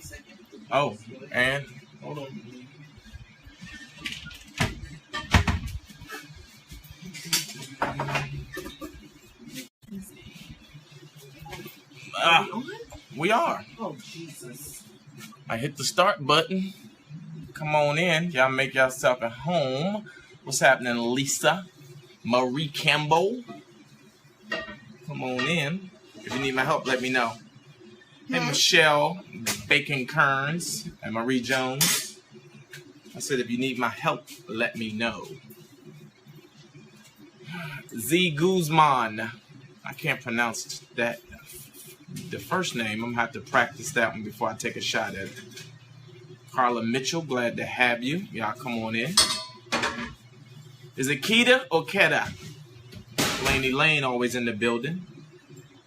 a second. Oh, and hold on. We are. Oh, Jesus. I hit the start button. Come on in. Y'all make yourself at home. What's happening, Lisa? Marie Campbell? Come on in. If you need my help, let me know. Hey, Michelle, Bacon Kearns, and Marie Jones. I said, if you need my help, let me know. Z Guzman. I can't pronounce that. The first name. I'm going to have to practice that one before I take a shot at it. Carla Mitchell, glad to have you. Y'all come on in. Is it Keita or Keta? Laney Lane always in the building.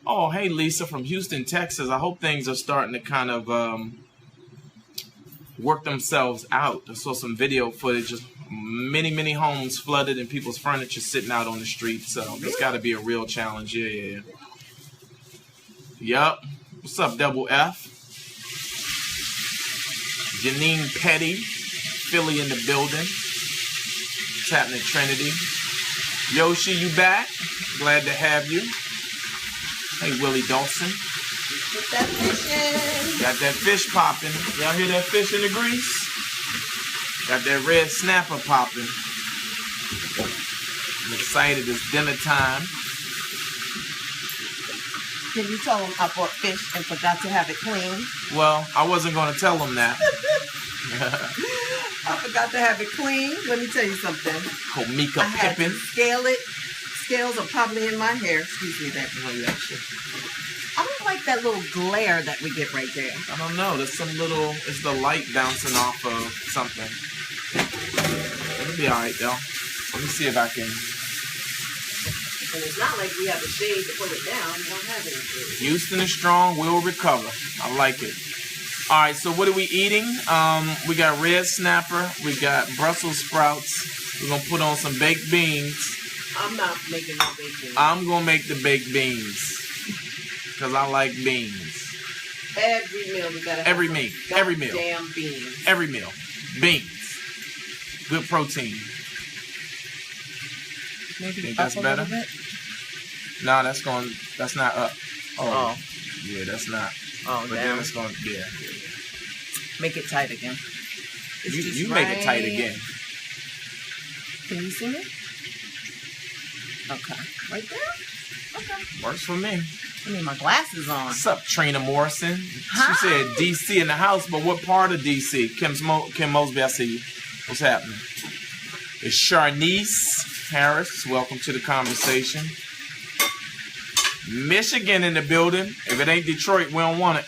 Oh, hey, Lisa from Houston, Texas. I hope things are starting to kind of work themselves out. I saw some video footage of many homes flooded and people's furniture sitting out on the street. So it's got to be a real challenge. Yeah. Yup. What's up, Double F? Janine Petty, Philly in the building. What's happening, Trinity? Yoshi, you back? Glad to have you. Hey, Willie Dawson. Get that fish in. Got that fish popping. Y'all hear that fish in the grease? Got that red snapper popping. I'm excited. It's dinner time. Can you tell them I bought fish and forgot to have it clean? Well, I wasn't going to tell them that. I forgot to have it clean. Let me tell you something. Komika I had to Pippin. scale it. Scales are probably in my hair. Excuse me, that. I don't like that little glare that we get right there. I don't know. There's some little, it's the light bouncing off of something. It'll be all right, though. Let me see if I can. And it's not like we have a shade to pull it down. We don't have any. Houston is strong. We'll recover. I like it. All right, so what are we eating? We got red snapper. We got Brussels sprouts. We're going to put on some baked beans. I'm not making no baked beans. I'm going to make the baked beans because I like beans. Every meal we got to have Every meal. Every meal. Damn beans. Every meal. Beans. Good protein. Maybe think that's up a better? little bit? No, that's not up. Oh. Yeah, that's not. Oh, but down. then it's going to, yeah. Make it tight again. You make it tight again. Can you see me? Okay. Right there? Okay. Works for me. I need my glasses on. What's up, Trina Morrison? Hi. She said DC in the house, but what part of DC? Kim Mosby, I see you. What's happening? It's Sharnice Harris. Welcome to the conversation. Michigan in the building. If it ain't Detroit, we don't want it.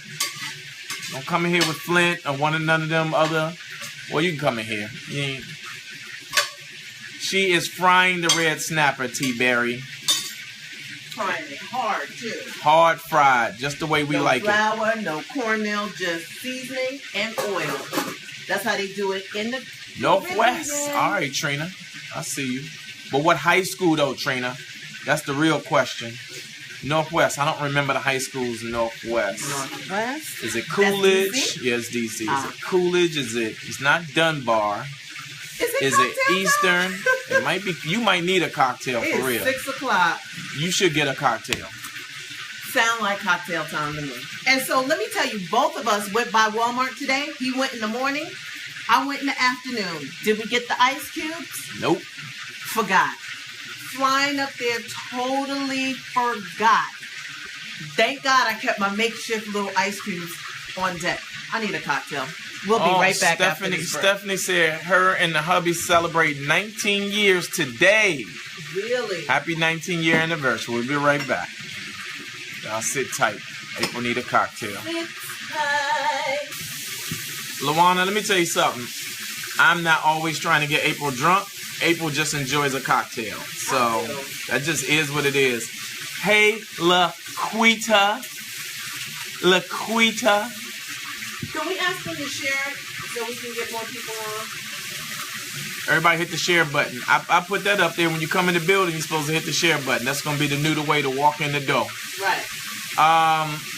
Don't come in here with Flint or none of them other. Well, you can come in here. You ain't. She is frying the red snapper, T-Berry. Frying it hard, too. Hard fried, just the way we like it. No flour, no cornmeal, just seasoning and oil. That's how they do it in the Northwest. All right, Trina. I see you. But what high school, though, Trina? That's the real question. Northwest. I don't remember the high schools in Northwest. Northwest? Is it Coolidge? Yes, DC. Is it Coolidge? It's not Dunbar. Is it Eastern? It might be. You might need a cocktail for real. It's 6 o'clock. You should get a cocktail. Sound like cocktail time to me. And so let me tell you, both of us went by Walmart today. He went in the morning. I went in the afternoon. Did we get the ice cubes? Nope. Forgot. Flying up there, totally forgot. Thank God I kept my makeshift little ice cubes on deck. I need a cocktail. We'll be right back after this break. Stephanie said her and the hubby celebrate 19 years today. Really? Happy 19-year anniversary. We'll be right back. Y'all sit tight. April need a cocktail. Sit tight. Luana, let me tell you something. I'm not always trying to get April drunk. April just enjoys a cocktail. So that just is what it is. Hey, Laquita. Can we ask them to share it so we can get more people on? Everybody hit the share button. I put that up there. When you come in the building, you're supposed to hit the share button. That's going to be the way to walk in the door. Right.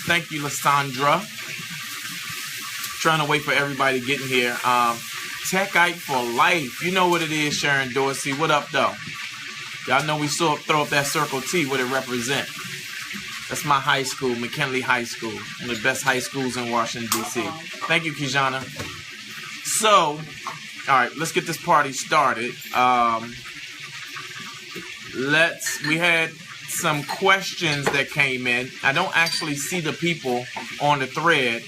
Thank you, Lysandra. Trying to wait for everybody getting here. Techite for life. You know what it is, Sharon Dorsey. What up, though? Y'all know we throw up that circle T, what it represents. That's my high school, McKinley High School. One of the best high schools in Washington, D.C. Thank you, Kijana. So, all right, let's get this party started. We had some questions that came in. I don't actually see the people on the thread.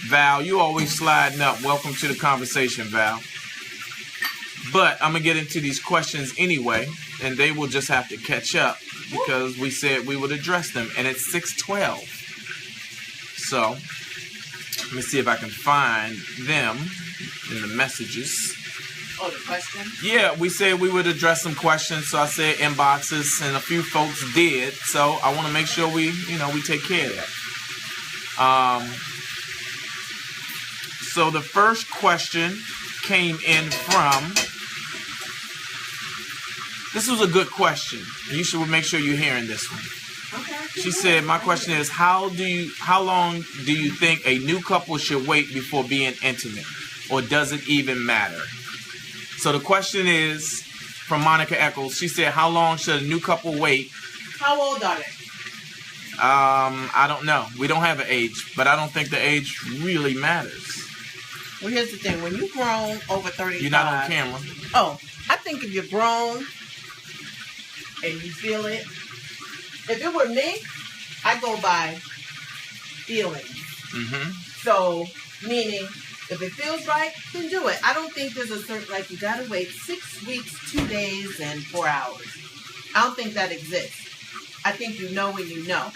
Val, you always sliding up. Welcome to the conversation, Val. But I'm going to get into these questions anyway, and they will just have to catch up because we said we would address them, and it's 6:12. So, let me see if I can find them in the messages. Oh, the question? Yeah, we said we would address some questions, so I said inboxes, and a few folks did. So I want to make sure we take care of that. So the first question came in from. This was a good question. You should make sure you're hearing this one. Okay. She said, "My question is, how long do you think a new couple should wait before being intimate, or does it even matter?" So the question is from Monica Eccles. She said, "How long should a new couple wait?" How old are they? I don't know. We don't have an age, but I don't think the age really matters. Well, here's the thing. When you've grown over 35... You're not on camera. Oh, I think if you're grown and you feel it... If it were me, I go by feelings. Mm-hmm. So, meaning, if it feels right, then do it. I don't think there's a certain... Like, you got to wait 6 weeks, 2 days, and 4 hours. I don't think that exists. I think you know when you know.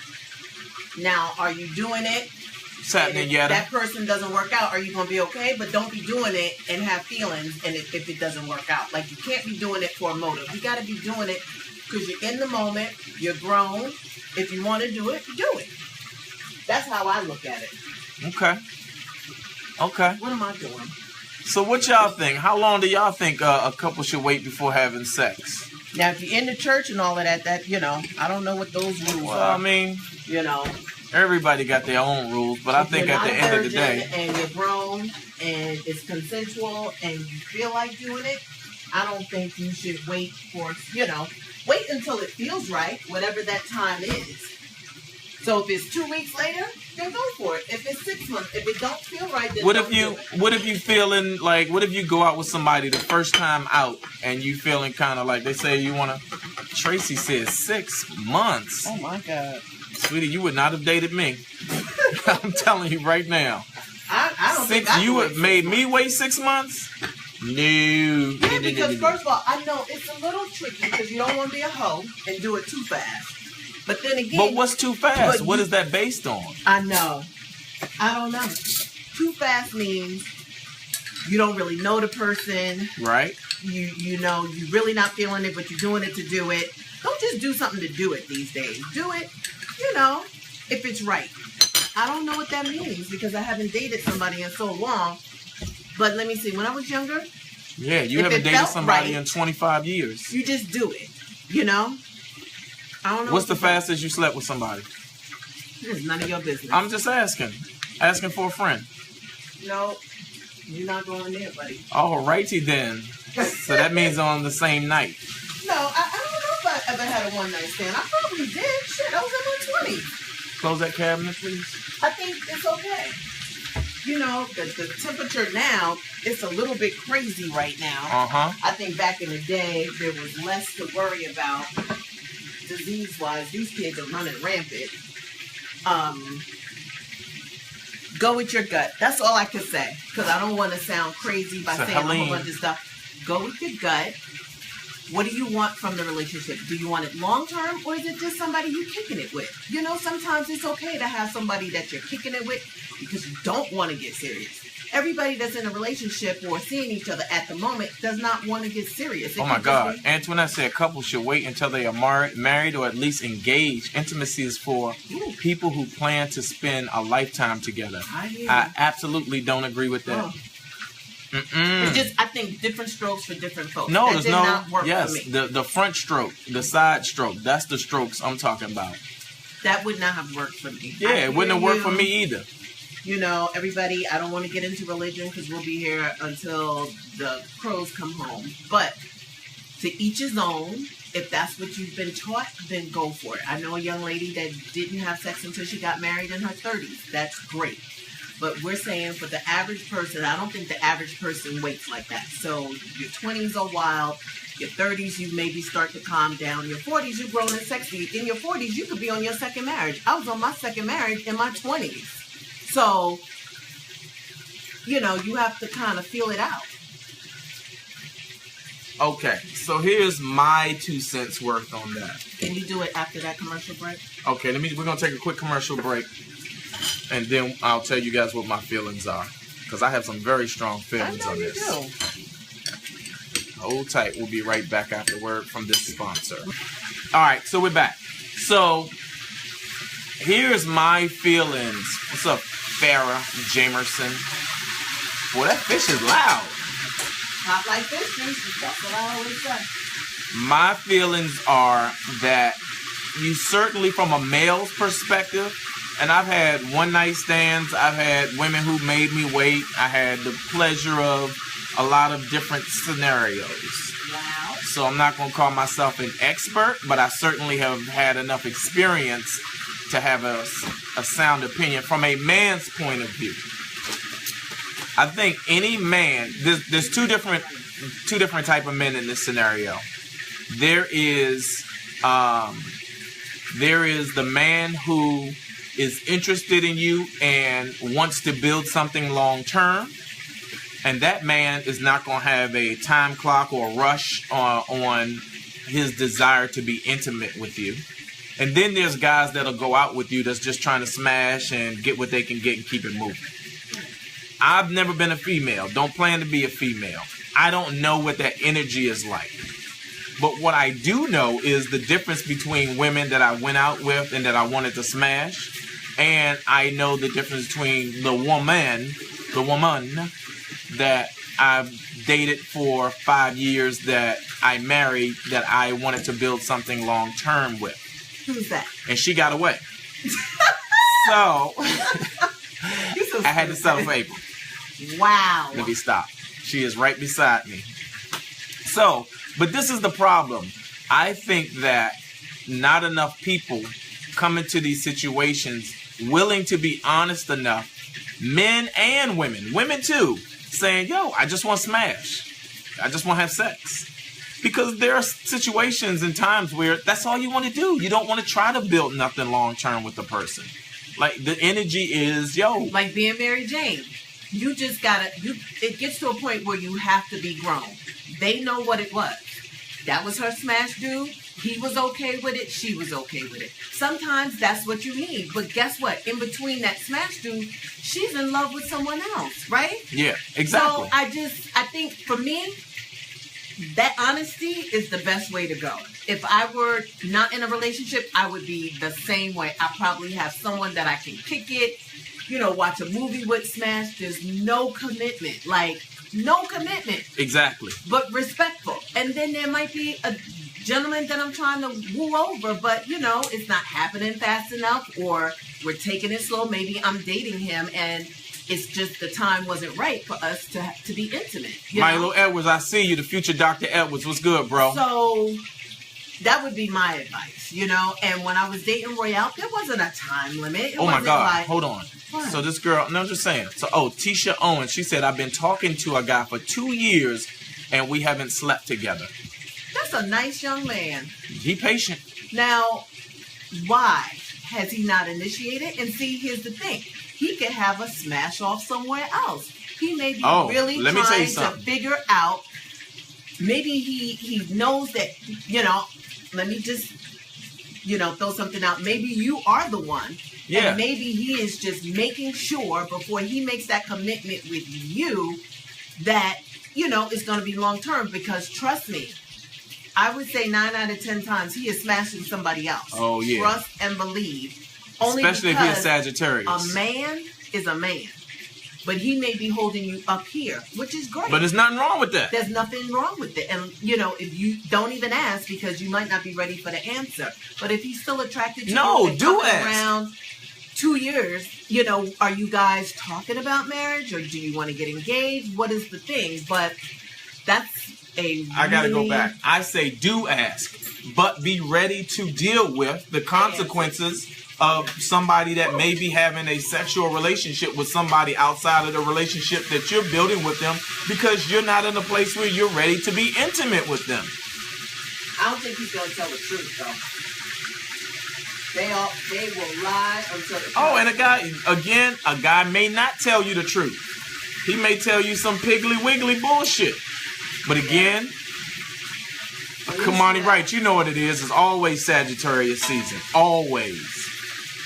Now, are you doing it? What's happening, Yetta? That person doesn't work out, are you going to be okay? But don't be doing it and have feelings and if it doesn't work out. Like, you can't be doing it for a motive. You got to be doing it because you're in the moment. You're grown. If you want to do it, do it. That's how I look at it. Okay. What am I doing? So what y'all think? How long do y'all think a couple should wait before having sex? Now, if you're in the church and all of that, I don't know what those rules are. I mean, everybody got their own rules, but I think at the end of the day, and you're grown and it's consensual and you feel like doing it, I don't think you should wait wait until it feels right, whatever that time is. So if it's 2 weeks later, then go for it. If it's 6 months, if it don't feel right, then what if you feeling like, what if you go out with somebody the first time out and you feeling kind of like, they say you want to, Tracy says 6 months. Oh my God. Sweetie, you would not have dated me. I'm telling you right now. I don't think you would made me wait 6 months? No. Yeah, because first of all, I know it's a little tricky because you don't want to be a hoe and do it too fast. But then again... But what's too fast? What is that based on? I know. I don't know. Too fast means you don't really know the person. Right. You know, you're really not feeling it, but you're doing it to do it. Don't just do something to do it these days. Do it, if it's right. I don't know what that means because I haven't dated somebody in so long. But let me see. When I was younger... Yeah, you haven't dated somebody in 25 years. You just do it, I don't know. What's the fastest you slept with somebody? It's none of your business. I'm just asking. Asking for a friend. No, you're not going there, buddy. All righty then. So that means on the same night. No, I don't know if I ever had a one-night stand. I probably did. Shit, I was in my 20s. Close that cabinet, please. I think it's okay. The temperature now, it's a little bit crazy right now. Uh-huh. I think back in the day, there was less to worry about disease-wise. These kids are running rampant. Go with your gut. That's all I can say. Because I don't want to sound crazy by saying a whole bunch of stuff. Go with your gut. What do you want from the relationship? Do you want it long-term, or is it just somebody you're kicking it with? Sometimes it's okay to have somebody that you're kicking it with because you don't want to get serious. Everybody that's in a relationship or seeing each other at the moment does not want to get serious. Oh my God. Antoinette said couples should wait until they are married or at least engaged. Intimacy is for people who plan to spend a lifetime together. I absolutely don't agree with that. It's just, I think, different strokes for different folks. No, that did not work for me. the front stroke, the side stroke, that's the strokes I'm talking about. That would not have worked for me. Yeah, it wouldn't have worked for me either. You know, everybody, I don't want to get into religion because we'll be here until the crows come home. But to each his own. If that's what you've been taught, then go for it. I know a young lady that didn't have sex until she got married in her 30s. That's great. But we're saying for the average person, I don't think the average person waits like that. So your 20s are wild. Your 30s, you maybe start to calm down. Your 40s, you're grown and sexy. In your 40s, you could be on your second marriage. I was on my second marriage in my 20s. So, you know, you have to kind of feel it out. Okay, so here's my 2 cents worth on that. Can you do it after that commercial break? Okay, we're gonna take a quick commercial break, and then I'll tell you guys what my feelings are, because I have some very strong feelings on this. Do. Hold tight. We'll be right back after word from this sponsor. All right, so we're back. So here's my feelings. What's up, Farrah Jamerson? Boy, that fish is loud. Hot like fish, that's what I always say. My feelings are that you certainly, from a male's perspective, and I've had one night stands, I've had women who made me wait, I had the pleasure of a lot of different scenarios. Wow. So I'm not going to call myself an expert, but I certainly have had enough experience to have a sound opinion from a man's point of view. I think any man, there's two different type of men in this scenario. There is the man who is interested in you and wants to build something long term, and that man is not going to have a time clock or a rush on his desire to be intimate with you. And then there's guys that'll go out with you that's just trying to smash and get what they can get and keep it moving. I've never been a female. Don't plan to be a female. I don't know what that energy is like. But what I do know is the difference between women that I went out with and that I wanted to smash. And I know the difference between the woman that I've dated for 5 years, that I married, that I wanted to build something long term with. Who's that? And she got away. So I had to settle for April. Wow. Let me stop. She is right beside me. So, but this is the problem. I think that not enough people come into these situations willing to be honest enough, men and women too, saying, yo, I just want to smash. I just want to have sex. Because there are situations and times where that's all you want to do. You don't want to try to build nothing long term with the person. Like, the energy is, yo. Like being Mary Jane. You just gotta, it gets to a point where you have to be grown. They know what it was. That was her smash dude. He was okay with it. She was okay with it. Sometimes that's what you need. But guess what? In between that smash dude, she's in love with someone else, right? Yeah, exactly. So I think for me, that honesty is the best way to go. If I were not in a relationship, I would be the same way. I probably have someone that I can kick it, watch a movie with, smash. There's no commitment. Like, no commitment. Exactly. But respectful. And then there might be a gentleman that I'm trying to woo over, but, it's not happening fast enough, or we're taking it slow. Maybe I'm dating him and it's just the time wasn't right for us to be intimate. Milo Edwards, I see you, the future Dr. Edwards. What's good, bro? So that would be my advice, And when I was dating Royale, there wasn't a time limit. Oh my God, hold on. What? So this girl, no, I'm just saying. So, Tisha Owens, she said, I've been talking to a guy for 2 years and we haven't slept together. That's a nice young man. He patient. Now, why has he not initiated? And see, here's the thing. He could have a smash off somewhere else. He may be really trying to figure out, maybe he knows that, let me just, throw something out. Maybe you are the one. Yeah. And maybe he is just making sure before he makes that commitment with you that, it's going to be long term. Because trust me, I would say 9 out of 10 times he is smashing somebody else. Oh, yeah. Trust and believe. Especially if he's Sagittarius. A man is a man. But he may be holding you up here, which is great. But there's nothing wrong with that. There's nothing wrong with it. And, if you don't even ask, because you might not be ready for the answer. But if he's still attracted to you, do ask. Around, 2 years, you know, are you guys talking about marriage or do you want to get engaged? What is the thing? But that's I gotta go back. I say do ask, but be ready to deal with the consequences of somebody that may be having a sexual relationship with somebody outside of the relationship that you're building with them, because you're not in a place where you're ready to be intimate with them. I don't think he's gonna tell the truth though. They will lie until the truth. Oh, and a guy may not tell you the truth. He may tell you some piggly wiggly bullshit. But again, Kamani Wright, you know what it is. It's always Sagittarius season. Always.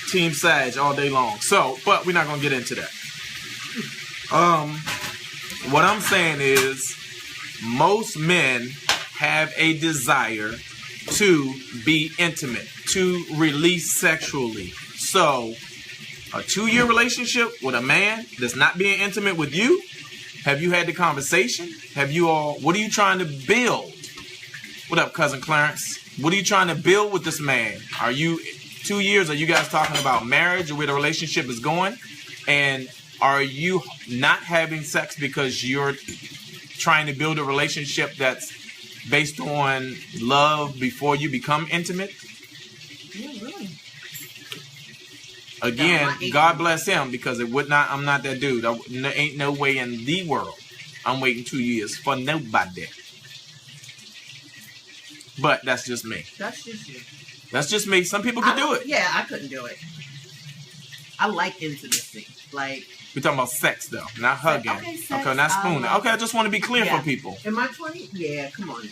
Team Sag all day long. So, but we're not going to get into that. What I'm saying is most men have a desire to be intimate, to release sexually. So, a 2-year relationship with a man that's not being intimate with you, have you had the conversation? What are you trying to build? What up, cousin Clarence? What are you trying to build with this man? Are you 2 years? Are you guys talking about marriage or where the relationship is going? And are you not having sex because you're trying to build a relationship that's based on love before you become intimate? Yeah, really. Again, God bless him, because it would not. I'm not that dude. There ain't no way in the world I'm waiting 2 years for nobody. But that's just me. That's just you. That's just me. Some people can do it. Yeah, I couldn't do it. I like intimacy. Like, we're talking about sex though, not hugging. Okay, sex, not spooning. Okay, I just want to be clear for people. In my 20s? Yeah, come on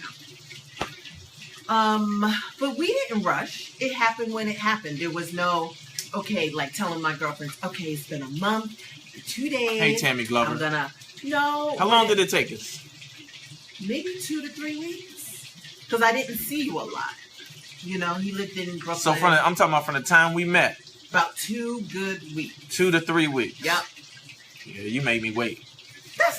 now. But we didn't rush. It happened when it happened. There was no, okay, like telling my girlfriends, okay, it's been a month, 2 days. Hey, Tammy Glover. I'm gonna, no. How long did it take us? Maybe 2 to 3 weeks. Because I didn't see you a lot. You know, he lived in Brooklyn. So I'm talking about from the time we met. About 2 good weeks. 2 to 3 weeks. Yep. Yeah, you made me wait. That's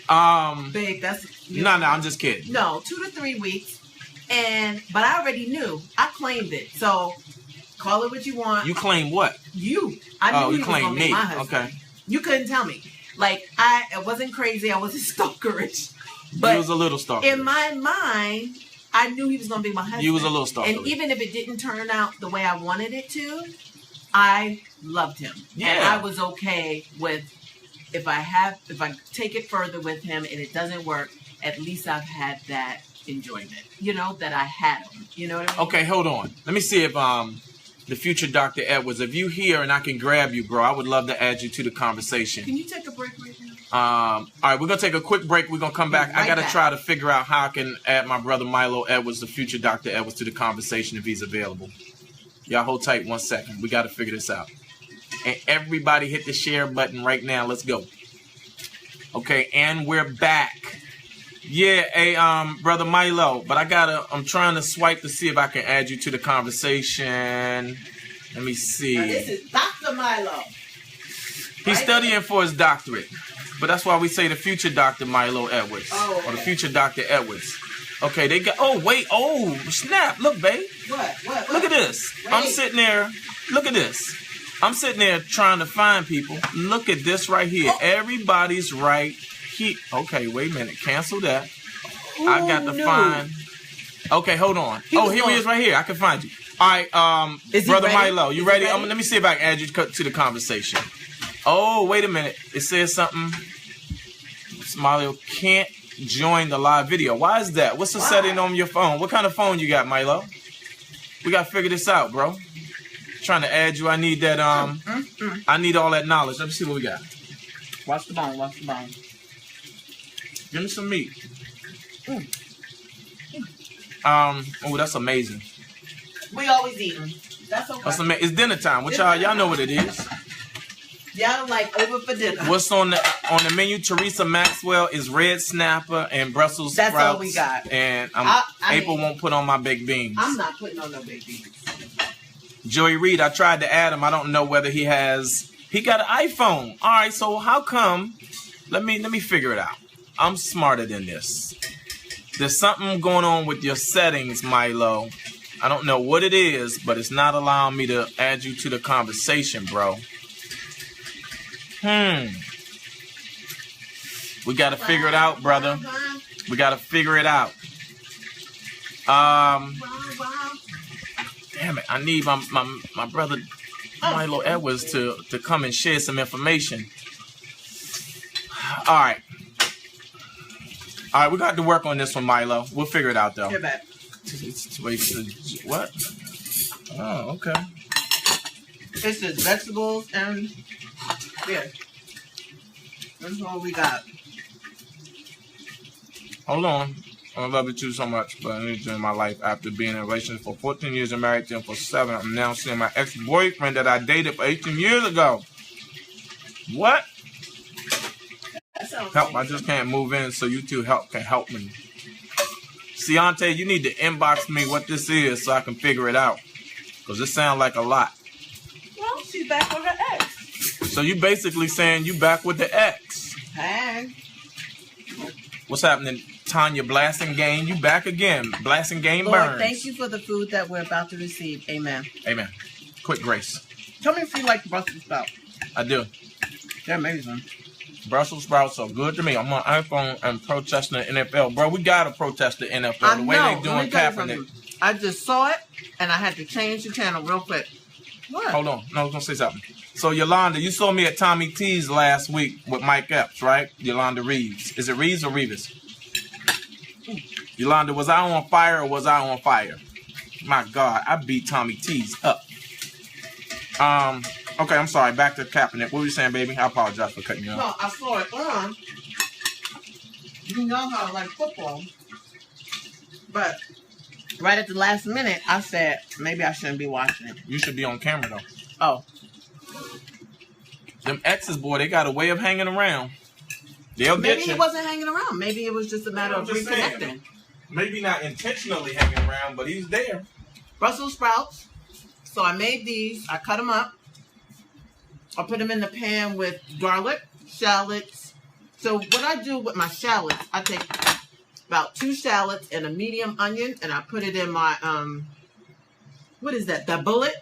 not. Babe, that's. No, I'm just kidding. No, 2 to 3 weeks. But I already knew. I claimed it. So, call it what you want. You claimed what? You. I knew you he was claimed gonna be me. my husband. Okay. You couldn't tell me. Like, I wasn't crazy. I wasn't stalkerish. But he was a little stalkerish. In my mind, I knew he was going to be my husband. He was a little stalkerish. And even if it didn't turn out the way I wanted it to, I loved him. Yeah. And I was okay with, if I take it further with him and it doesn't work, at least I've had that enjoyment. You know, that I had him. You know what I mean? Okay, hold on. Let me see if the future Dr. Edwards, if you here and I can grab you, bro, I would love to add you to the conversation. Can you take a break right now? All right, we're going to take a quick break. We're going to come back. I got to try to figure out how I can add my brother Milo Edwards, the future Dr. Edwards, to the conversation if he's available. Y'all hold tight 1 second. We got to figure this out. And everybody hit the share button right now. Let's go. Okay, and we're back. Yeah, hey, brother Milo, but I'm trying to swipe to see if I can add you to the conversation. Let me see. Now, this is Dr. Milo. He's studying for his doctorate. But that's why we say the future Dr. Milo Edwards. Oh, okay. Or the future Dr. Edwards. Okay, they got, snap. Look, babe. What? Look at this. Wait. I'm sitting there. Look at this. I'm sitting there trying to find people. Look at this right here. Oh. Everybody's right here. Okay, wait a minute. Cancel that. I got to find. Okay, hold on. Here he is right here. I can find you. All right, brother Milo, you ready? Let me see if I can add you to the conversation. Oh, wait a minute. It says something. Milo can't join the live video. Why is that? What's the setting on your phone? What kind of phone you got, Milo? We got to figure this out, bro. Trying to add you. I need that, I need all that knowledge. Let me see what we got. Watch the bone. Give me some meat. Oh, that's amazing. We always eating. That's okay. That's amazing. It's dinner time. Y'all know what it is. Y'all like over for dinner. What's on the menu? Teresa Maxwell is red snapper and Brussels sprouts. That's all we got. And April won't put on my baked beans. I'm not putting on no baked beans. Joey Reed, I tried to add him. I don't know whether he got an iPhone. All right, so how come? Let me figure it out. I'm smarter than this. There's something going on with your settings, Milo. I don't know what it is, but it's not allowing me to add you to the conversation, bro. We got to figure it out, brother. We got to figure it out. Damn it. I need my brother Milo Edwards to come and share some information. All right. All right, we got to work on this one, Milo. We'll figure it out, though. Get back. What? Oh, okay. It's just vegetables and yeah. That's all we got. Hold on. I love you too so much, but I need you in my life. After being in a relationship for 14 years and married to him for 7, I'm now seeing my ex-boyfriend that I dated for 18 years ago. What? Help, I just can't move in, so you two can help me. Ciante, you need to inbox me what this is so I can figure it out. Because it sounds like a lot. Well, she's back with her ex. So you basically saying you back with the ex. Hey. What's happening? Tanya Blasingame, you back again. Blasingame Lord, Burns. thank you for the food that we're about to receive. Amen. Amen. Quick grace. Tell me if you like Brussels sprouts. I do. They're amazing. Brussels sprouts are good to me. I'm on iPhone and protesting the NFL. Bro, we got to protest the NFL. I the way know. they doing Kaepernick. I just saw it, and I had to change the channel real quick. What? Hold on. No, I was going to say something. So, Yolanda, you saw me at Tommy T's last week with Mike Epps, right? Yolanda Reeves. Is it Reeves or Reeves? Yolanda, was I on fire or was I on fire? My God, I beat Tommy T's up. Okay, I'm sorry. Back to Kaepernick. What were you saying, baby? I apologize for cutting you off. No, I saw it on. You know how I like football. But right at the last minute, I said, maybe I shouldn't be watching it. You should be on camera, though. Oh. Them exes, boy, they got a way of hanging around. They'll Maybe get you. he wasn't hanging around. Maybe it was just a matter of reconnecting. Saying, maybe not intentionally hanging around, but he's there. Brussels sprouts. So I made these. I cut them up. I put them in the pan with garlic, shallots. So what I do with my shallots, I take about 2 shallots and a medium onion, and I put it in my, what is that, the bullet?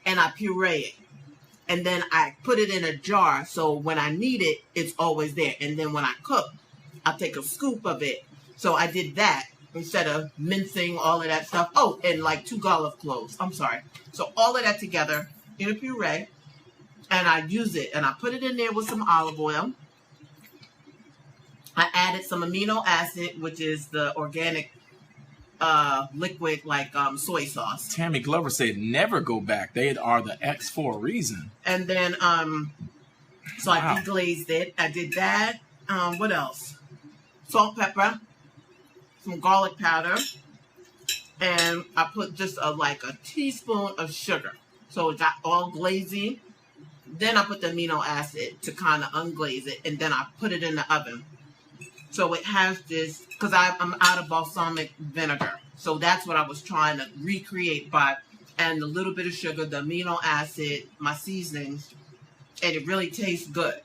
And I puree it. And then I put it in a jar, so when I need it, it's always there. And then when I cook, I'll take a scoop of it. So I did that instead of mincing all of that stuff. Oh, and like 2 garlic cloves. I'm sorry. So all of that together in a puree. And I use it, and I put it in there with some olive oil. I added some amino acid, which is the organic liquid like soy sauce. Tammy Glover said never go back. They are the X for a reason. And then, so I deglazed it. I did that. What else? Salt, pepper, some garlic powder, and I put just like a teaspoon of sugar. So it got all glazy. Then I put the amino acid to kind of unglaze it, and then I put it in the oven. So it has this, because I'm out of balsamic vinegar. So that's what I was trying to recreate by adding a little bit of sugar, the amino acid, my seasonings, and it really tastes good.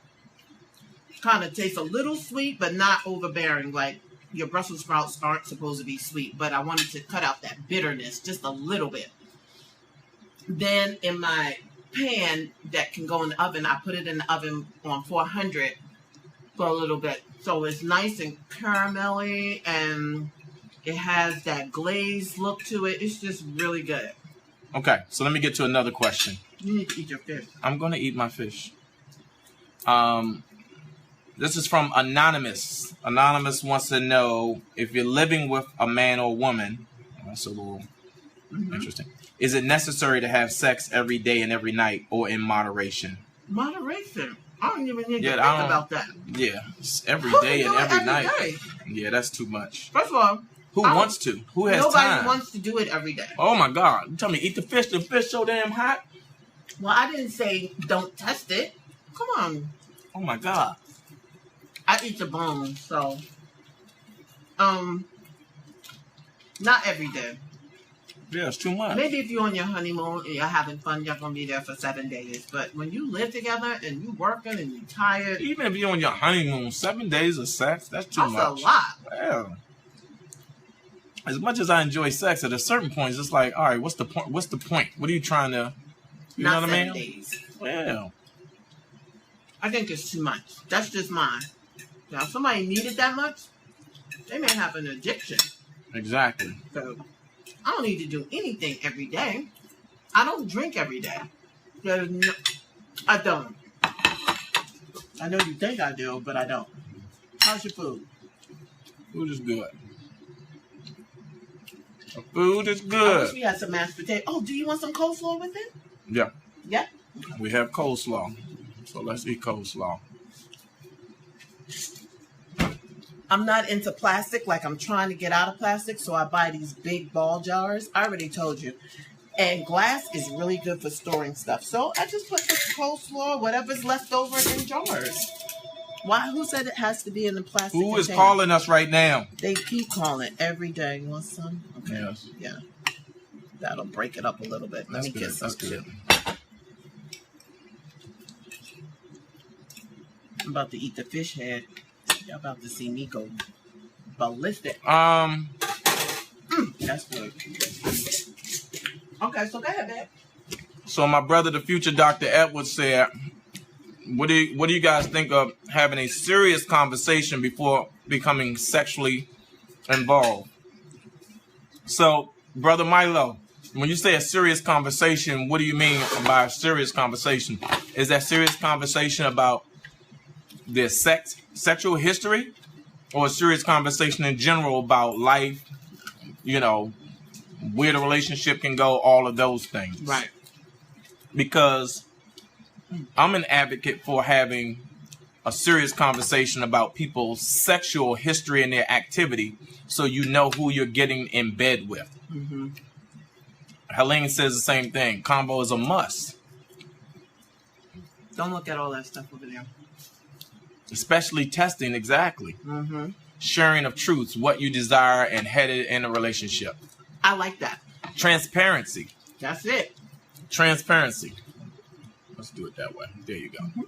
Kind of tastes a little sweet, but not overbearing. Like your Brussels sprouts aren't supposed to be sweet, but I wanted to cut out that bitterness just a little bit. Then in my pan that can go in the oven, I put it in the oven on 400 for a little bit. So it's nice and caramelly, and it has that glazed look to it. It's just really good. Okay, so let me get to another question. You need to eat your fish. I'm going to eat my fish. This is from Anonymous. Anonymous wants to know if you're living with a man or woman. That's a little interesting. Is it necessary to have sex every day and every night, or in moderation? Moderation? I don't even need to think about that. Yeah, it's every day and every night. Day? Yeah, that's too much. First of all, who wants to? Who has time? Nobody wants to do it every day. Oh my God! You tell me, eat the fish. The fish so damn hot. Well, I didn't say don't test it. Come on. Oh my God! I eat the bones, so not every day. Yeah, it's too much. Maybe if you're on your honeymoon and you're having fun, you're going to be there for 7 days. But when you live together and you working and you're tired. Even if you're on your honeymoon, 7 days of sex, that's too much. That's a lot. Yeah. as much as I enjoy sex, at a certain point, it's like, all right, what's the point? What's the point? What are you trying to? You know Not what I 7 mean? days. Well, I think it's too much. That's just mine. Now, if somebody needed that much, they may have an addiction. exactly. So, I don't need to do anything every day. I don't drink every day. I don't. I know you think I do, but I don't. How's your food? Food is good. The food is I good. wish we had some mashed potato. Oh, do you want some coleslaw with it? Yeah. Yeah. We have coleslaw. So let's eat coleslaw. I'm not into plastic. Like, I'm trying to get out of plastic, so I buy these big ball jars. I already told you. And glass is really good for storing stuff. So I just put the coleslaw, whatever's left over in jars. Why? Who said it has to be in the plastic Who is container? calling us right now? They keep calling every day. You want some? Okay. Yes. Yeah. That'll break it up a little bit. Let That's me good. get some That's good. too. I'm about to eat the fish head. Y'all about to see me go ballistic. That's good. Okay, so go ahead, babe. So my brother, the future Dr. Edwards, said, what do you guys think of having a serious conversation before becoming sexually involved? So, Brother Milo, when you say a serious conversation, what do you mean by a serious conversation? Is that serious conversation about their sexual history, or a serious conversation in general about life, you know, where the relationship can go, all of those things? Right. Because I'm an advocate for having a serious conversation about people's sexual history and their activity, so you know who you're getting in bed with. Mm-hmm. Helene says the same thing. Combo is a must. Don't look at all that stuff over there. Especially testing, exactly. Mm-hmm. Sharing of truths, what you desire, and headed in a relationship. I like that. Transparency. That's it. Transparency. Let's do it that way. There you go. Mm-hmm.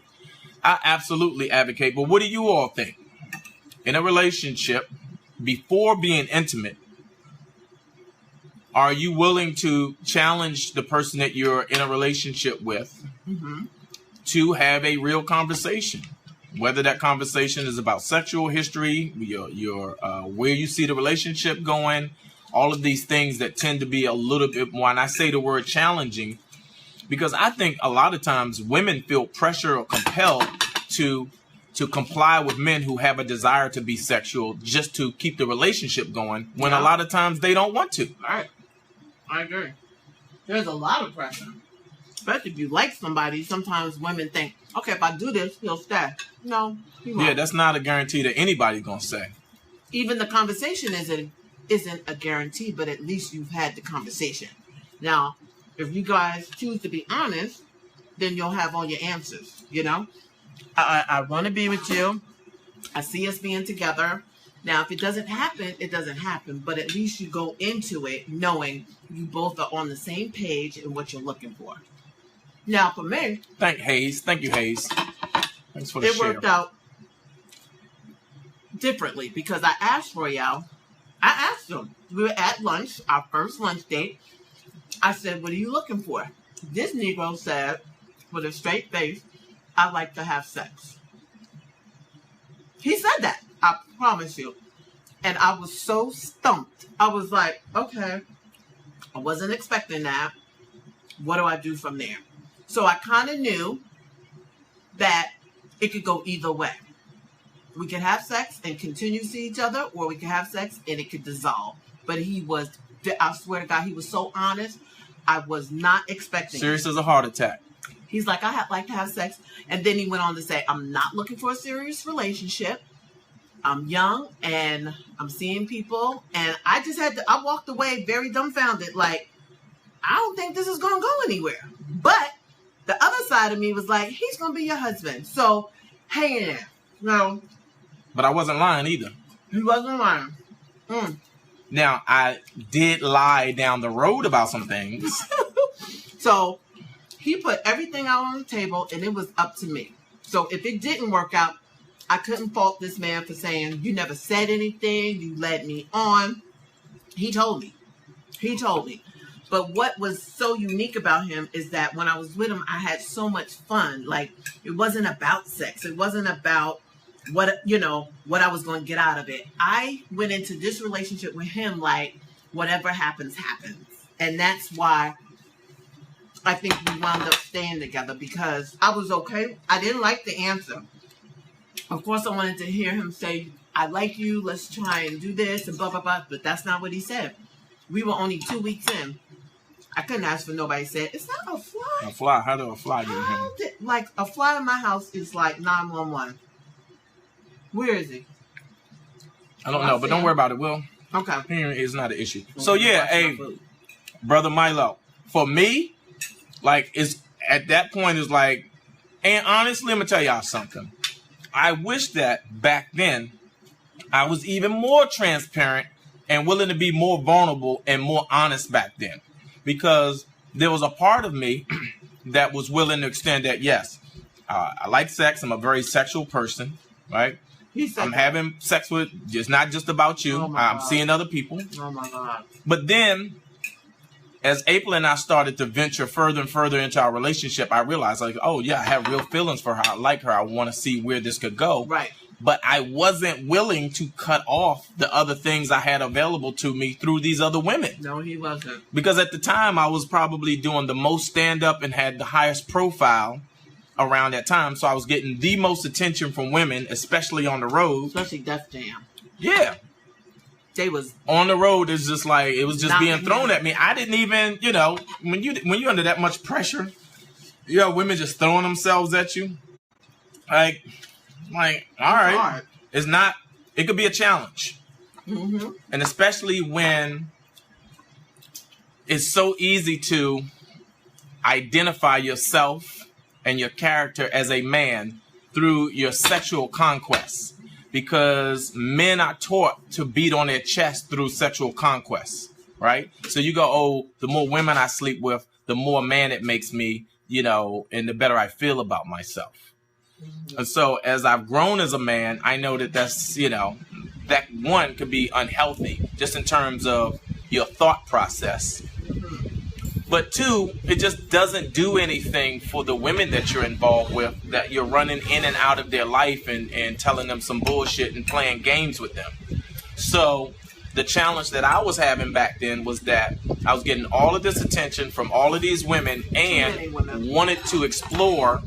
I absolutely advocate, but what do you all think? In a relationship, before being intimate, are you willing to challenge the person that you're in a relationship with to have a real conversation? Whether that conversation is about sexual history, your where you see the relationship going, all of these things that tend to be a little bit more, and I say the word challenging, because I think a lot of times women feel pressure or compelled to comply with men who have a desire to be sexual just to keep the relationship going, when a lot of times they don't want to. All right. I agree. There's a lot of pressure. Especially if you like somebody, sometimes women think, okay, if I do this, he'll stay. No, he won't. Yeah, that's not a guarantee that anybody's going to say. Even the conversation isn't a guarantee, but at least you've had the conversation. Now, if you guys choose to be honest, then you'll have all your answers, you know? I want to be with you. I see us being together. Now, if it doesn't happen, it doesn't happen. But at least you go into it knowing you both are on the same page in what you're looking for. Now, for me... Thank you, Hayes. Thanks for the share. It worked out differently because I asked Royale. I asked him. We were at lunch, our first lunch date. I said, what are you looking for? This Negro said, with a straight face, I like to have sex. He said that. I promise you. And I was so stumped. I was like, okay, I wasn't expecting that. What do I do from there? So I kind of knew that it could go either way. We could have sex and continue to see each other, or we could have sex and it could dissolve. But he was, I swear to God, he was so honest. I was not expecting Serious as a heart attack. He's like, like to have sex. And then he went on to say, I'm not looking for a serious relationship. I'm young and I'm seeing people. And I just I walked away very dumbfounded. Like, I don't think this is going to go anywhere. But the other side of me was like, he's going to be your husband. So hang in there. No. But I wasn't lying either. He wasn't lying. Now, I did lie down the road about some things. So he put everything out on the table and it was up to me. So if it didn't work out, I couldn't fault this man for saying, you never said anything, you led me on. He told me. He told me. But what was so unique about him is that when I was with him, I had so much fun. Like, it wasn't about sex. It wasn't about what I was going to get out of it. I went into this relationship with him like, whatever happens, happens. And that's why I think we wound up staying together, because I was okay. I didn't like the answer. Of course, I wanted to hear him say, I like you, let's try and do this, and blah, blah, blah. But that's not what he said. We were only 2 weeks in. I couldn't ask for nobody. Said, it's not a fly. A fly? How do a fly get in here? Like, a fly in my house is like 911. Where is he? I don't know, but don't worry about it, Will. Okay. It's not an issue. So, yeah, hey, Brother Milo, for me, like, it's at that point, it's like, and honestly, let me tell y'all something. I wish that back then, I was even more transparent and willing to be more vulnerable and more honest back then. Because there was a part of me that was willing to extend that, yes, I like sex. I'm a very sexual person, right? I'm having sex with, it's not just about you. I'm seeing other people. Oh, my God. But then, as April and I started to venture further and further into our relationship, I realized, like, oh, yeah, I have real feelings for her. I like her. I want to see where this could go. Right. But I wasn't willing to cut off the other things I had available to me through these other women. No, he wasn't. Because at the time, I was probably doing the most stand-up and had the highest profile around that time. So I was getting the most attention from women, especially on the road. Especially Def Jam. Yeah. They was on the road. It's just like, it was just being thrown at me. I didn't even, when you're under that much pressure, women just throwing themselves at you. Like, all right, it's not, it could be a challenge. Mm-hmm. And especially when it's so easy to identify yourself and your character as a man through your sexual conquests. Because men are taught to beat on their chest through sexual conquests, right? So you go, oh, the more women I sleep with, the more man it makes me, and the better I feel about myself. Mm-hmm. And so as I've grown as a man, I know that's, that one could be unhealthy just in terms of your thought process. Mm-hmm. But two, it just doesn't do anything for the women that you're involved with, that you're running in and out of their life and telling them some bullshit and playing games with them. So the challenge that I was having back then was that I was getting all of this attention from all of these women and wanted to explore,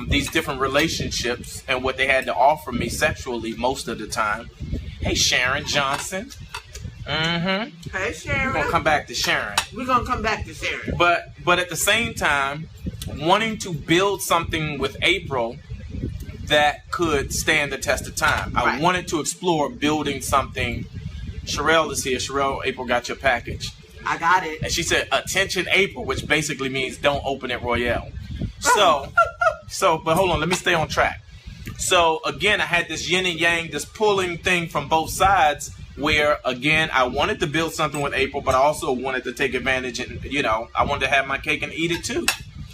these different relationships and what they had to offer me sexually most of the time. Hey, Sharon Johnson. Mm-hmm. Hey, Sharon. We're gonna come back to Sharon. But at the same time, wanting to build something with April that could stand the test of time. Right. I wanted to explore building something. Sherelle is here. Sherelle, April got your package. I got it. And she said, "Attention, April," which basically means don't open it, Royale. But hold on, let me stay on track. So again, I had this yin and yang, this pulling thing from both sides. Where, again, I wanted to build something with April, but I also wanted to take advantage and, I wanted to have my cake and eat it too.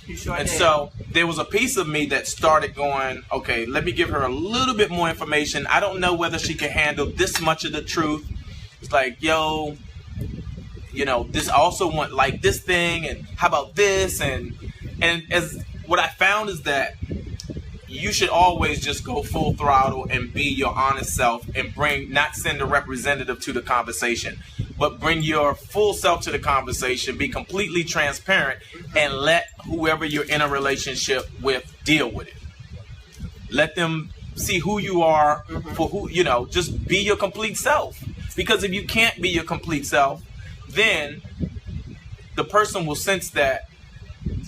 You sure and did. So there was a piece of me that started going, okay, let me give her a little bit more information. I don't know whether she can handle this much of the truth. It's like, this also want like this thing, and how about this? And as what I found is that you should always just go full throttle and be your honest self and not send a representative to the conversation, but bring your full self to the conversation, be completely transparent, and let whoever you're in a relationship with deal with it. Let them see who you are for who, just be your complete self. Because if you can't be your complete self, then the person will sense that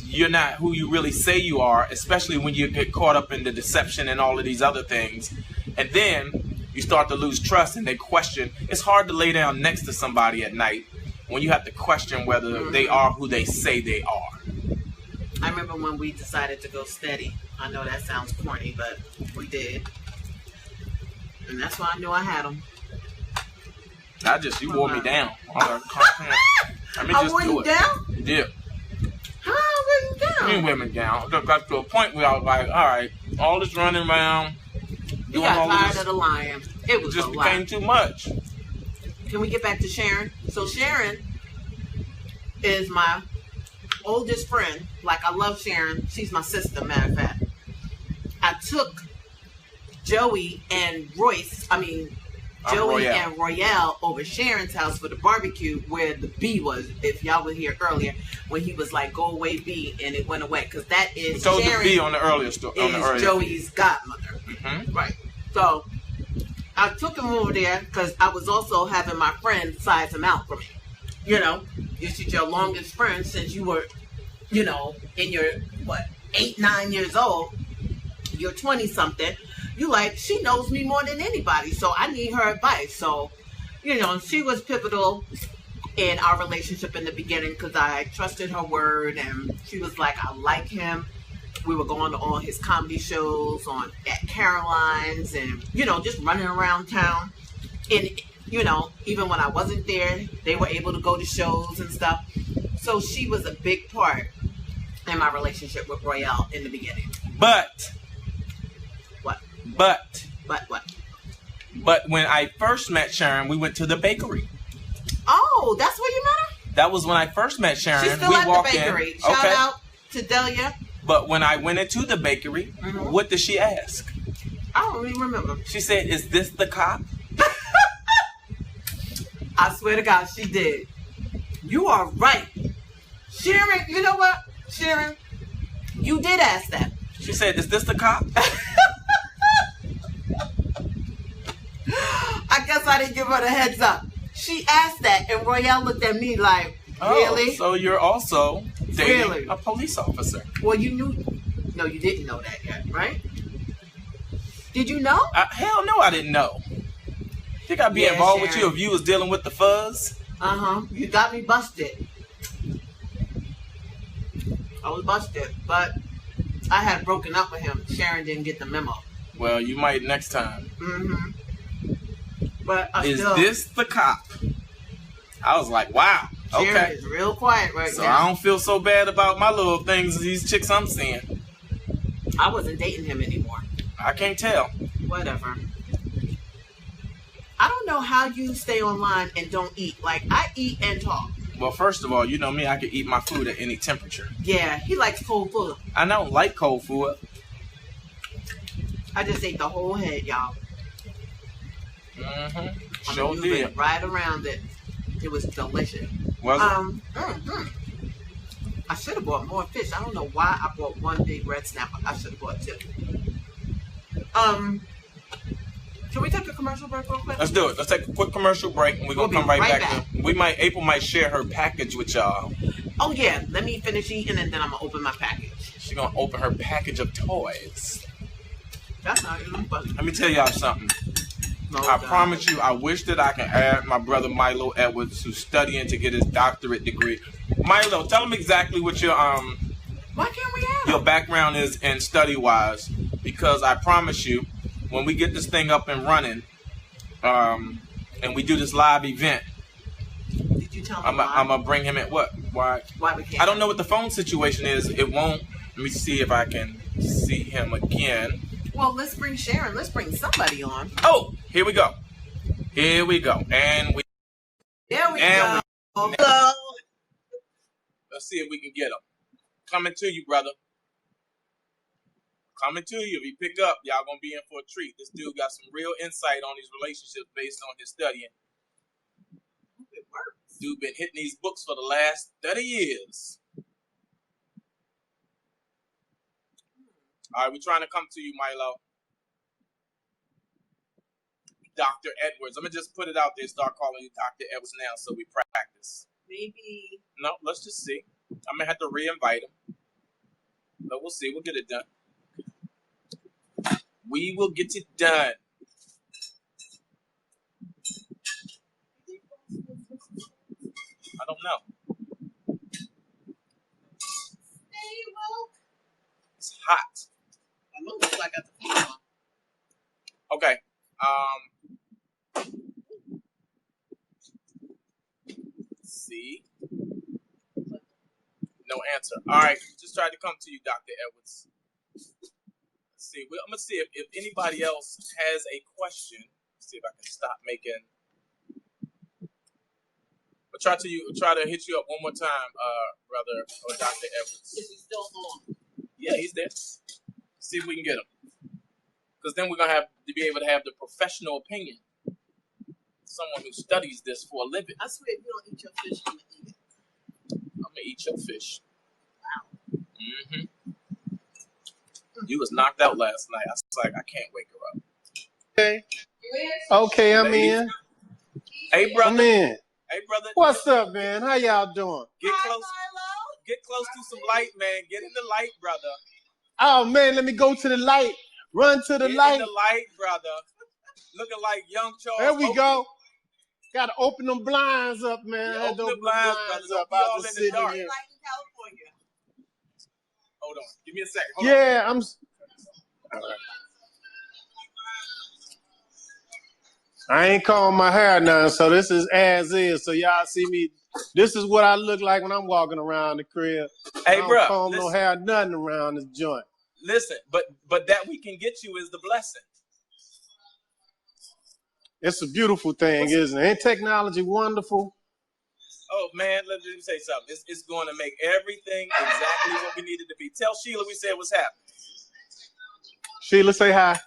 you're not who you really say you are, especially when you get caught up in the deception and all of these other things. And then you start to lose trust and they question. It's hard to lay down next to somebody at night when you have to question whether they are who they say they are. I remember when we decided to go steady. I know that sounds corny, but we did. And that's why I knew I had them. You wore me down. I wore you down? Yeah. How I wore you down? You ain't wear me down. I got to a point where I was like, all right, all this running around. You got tired of the lion. It was just became too much. can we get back to Sharon? So Sharon is my oldest friend. Like, I love Sharon. She's my sister, matter of fact. I took Joey and Joey Royale. and Royale over Sharon's house for the barbecue where the bee was. If y'all were here earlier, when he was like, "Go away, bee," and it went away, because that is told Sharon the bee on the earlier story. is Joey's godmother, right? So I took him over there because I was also having my friend size him out for me. You know, this is your longest friend since you were, you know, in your 8, 9 years old. You're 20 something. You like, she knows me more than anybody, so I need her advice. So, you know, she was pivotal in our relationship in the beginning because I trusted her word, and she was like, I like him. We were going to all his comedy shows at Caroline's, and, you know, just running around town. And, you know, even when I wasn't there, they were able to go to shows and stuff. So she was a big part in my relationship with Royale in the beginning. But when I first met Sharon, we went to the bakery. Oh, that's where you met her? That was when I first met Sharon. She's still at the bakery. Shout out to Delia. But when I went into the bakery, what did she ask? I don't even remember. She said, "Is this the cop?" I swear to God, she did. You are right. Sharon, you know what? Sharon, you did ask that. She said, "Is this the cop?" I guess I didn't give her the heads up. She asked that, and Royale looked at me like, really? So you're also dating a police officer. Well, you knew. No, you didn't know that yet, right? Did you know? Hell no, I didn't know. Think I'd be involved with you if you was dealing with the fuzz? You got me busted. I was busted, but I had broken up with him. Sharon didn't get the memo. Well, you might next time. But is this the cop? I was like, wow. Sharon okay. is real quiet right now. So I don't feel so bad about my little things, these chicks I'm seeing. I wasn't dating him anymore. I can't tell. Whatever. I don't know how you stay online and don't eat. Like, I eat and talk. Well, first of all, you know me, I can eat my food at any temperature. Yeah, he likes cold food. I don't like cold food. I just ate the whole head, y'all. Sure did. Right around it. It was delicious. Was it? I should have bought more fish. I don't know why I bought one big red snapper. I should have bought 2. Can we take a commercial break real quick? Let's do it. Let's take a quick commercial break, and we're gonna come right back. April might share her package with y'all. Oh yeah, let me finish eating and then I'm gonna open my package. She's gonna open her package of toys. That's not even funny. Let me tell y'all something. I promise you, I wish that I can add my brother Milo Edwards, who's studying to get his doctorate degree. Milo, tell him exactly what your Why can't we add your background is in study wise, because I promise you, when we get this thing up and running, and we do this live event, did you tell him I'm gonna bring him in. What? Why? Why we can't? I don't know what the phone situation is. It won't. Let me see if I can see him again. Well, let's bring Sharon. Let's bring somebody on. Oh, here we go. Here we go. And we. There we go. Hello. Let's see if we can get him. Coming to you, brother. Coming to you. If you pick up, y'all gonna be in for a treat. This dude got some real insight on these relationships based on his studying. It works. Dude been hitting these books for the last 30 years. All right, we're trying to come to you, Milo. Dr. Edwards. I'm going to just put it out there, start calling you Dr. Edwards now so we practice. Maybe. No, let's just see. I'm going to have to re-invite him. But we'll see. We'll get it done. We will get it done. I don't know. Stay woke. It's hot. I know this. I got the phone on. Okay. See. No answer. All right. Just tried to come to you, Dr. Edwards. Let's see. I'm going to see if anybody else has a question. Let's see if I can stop making Try to hit you up one more time, brother or Dr. Evans. Is he still on? Yeah, he's there. See if we can get him. Because then we're gonna have to be able to have the professional opinion. Someone who studies this for a living. I swear, if you don't eat your fish, I'm gonna eat it. I'm gonna eat your fish. Wow. Mm-hmm. You was knocked out last night. I was like, I can't wake her up. Okay. Okay, I'm Ladies. in. Hey, brother. I'm in. Hey, brother. What's up, man? How y'all doing? Get Hi, close. Milo. Get close to some light, man. Get in the light, brother. Oh, man, let me go to the light. Run to the Get light. in the light, brother. Looking like young Charles. There we Oakley. go. Got to open them blinds up, man. Yeah, I had to open the blinds, brother. Don't be I all was in the sitting dark. here. Like in California. Hold on. Give me a second. Hold Yeah, I'm. I ain't combing my hair now, so this is as is. So y'all see me. This is what I look like when I'm walking around the crib. on. Hey, I don't bro. comb no hair, nothing around this joint. Listen, but that we can get you is the blessing. It's a beautiful thing, isn't it? Ain't technology wonderful? Oh man, let me say something. It's going to make everything exactly what we needed to be. Tell Sheila we said what's happening. Sheila, say hi.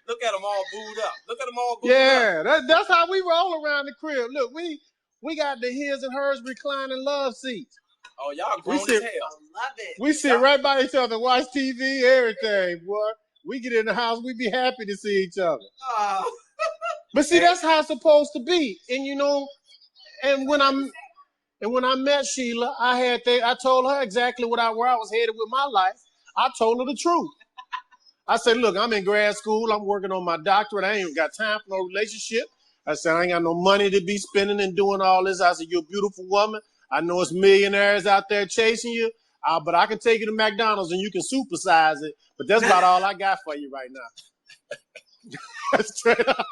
Look at them all booed up. Look at them all booed up. Yeah, that's how we roll around the crib. Look, we got the his and hers reclining love seats. Oh, y'all grown as hell. I love it. We sit right by each other, watch TV, everything, boy. We get in the house, we be happy to see each other. Oh. But see, that's how it's supposed to be. And you know, and when I met Sheila, I told her exactly where I was headed with my life. I told her the truth. I said, look, I'm in grad school. I'm working on my doctorate. I ain't got time for no relationship. I said, I ain't got no money to be spending and doing all this. I said, you're a beautiful woman. I know it's millionaires out there chasing you, but I can take you to McDonald's and you can supersize it. But that's about all I got for you right now. Straight up.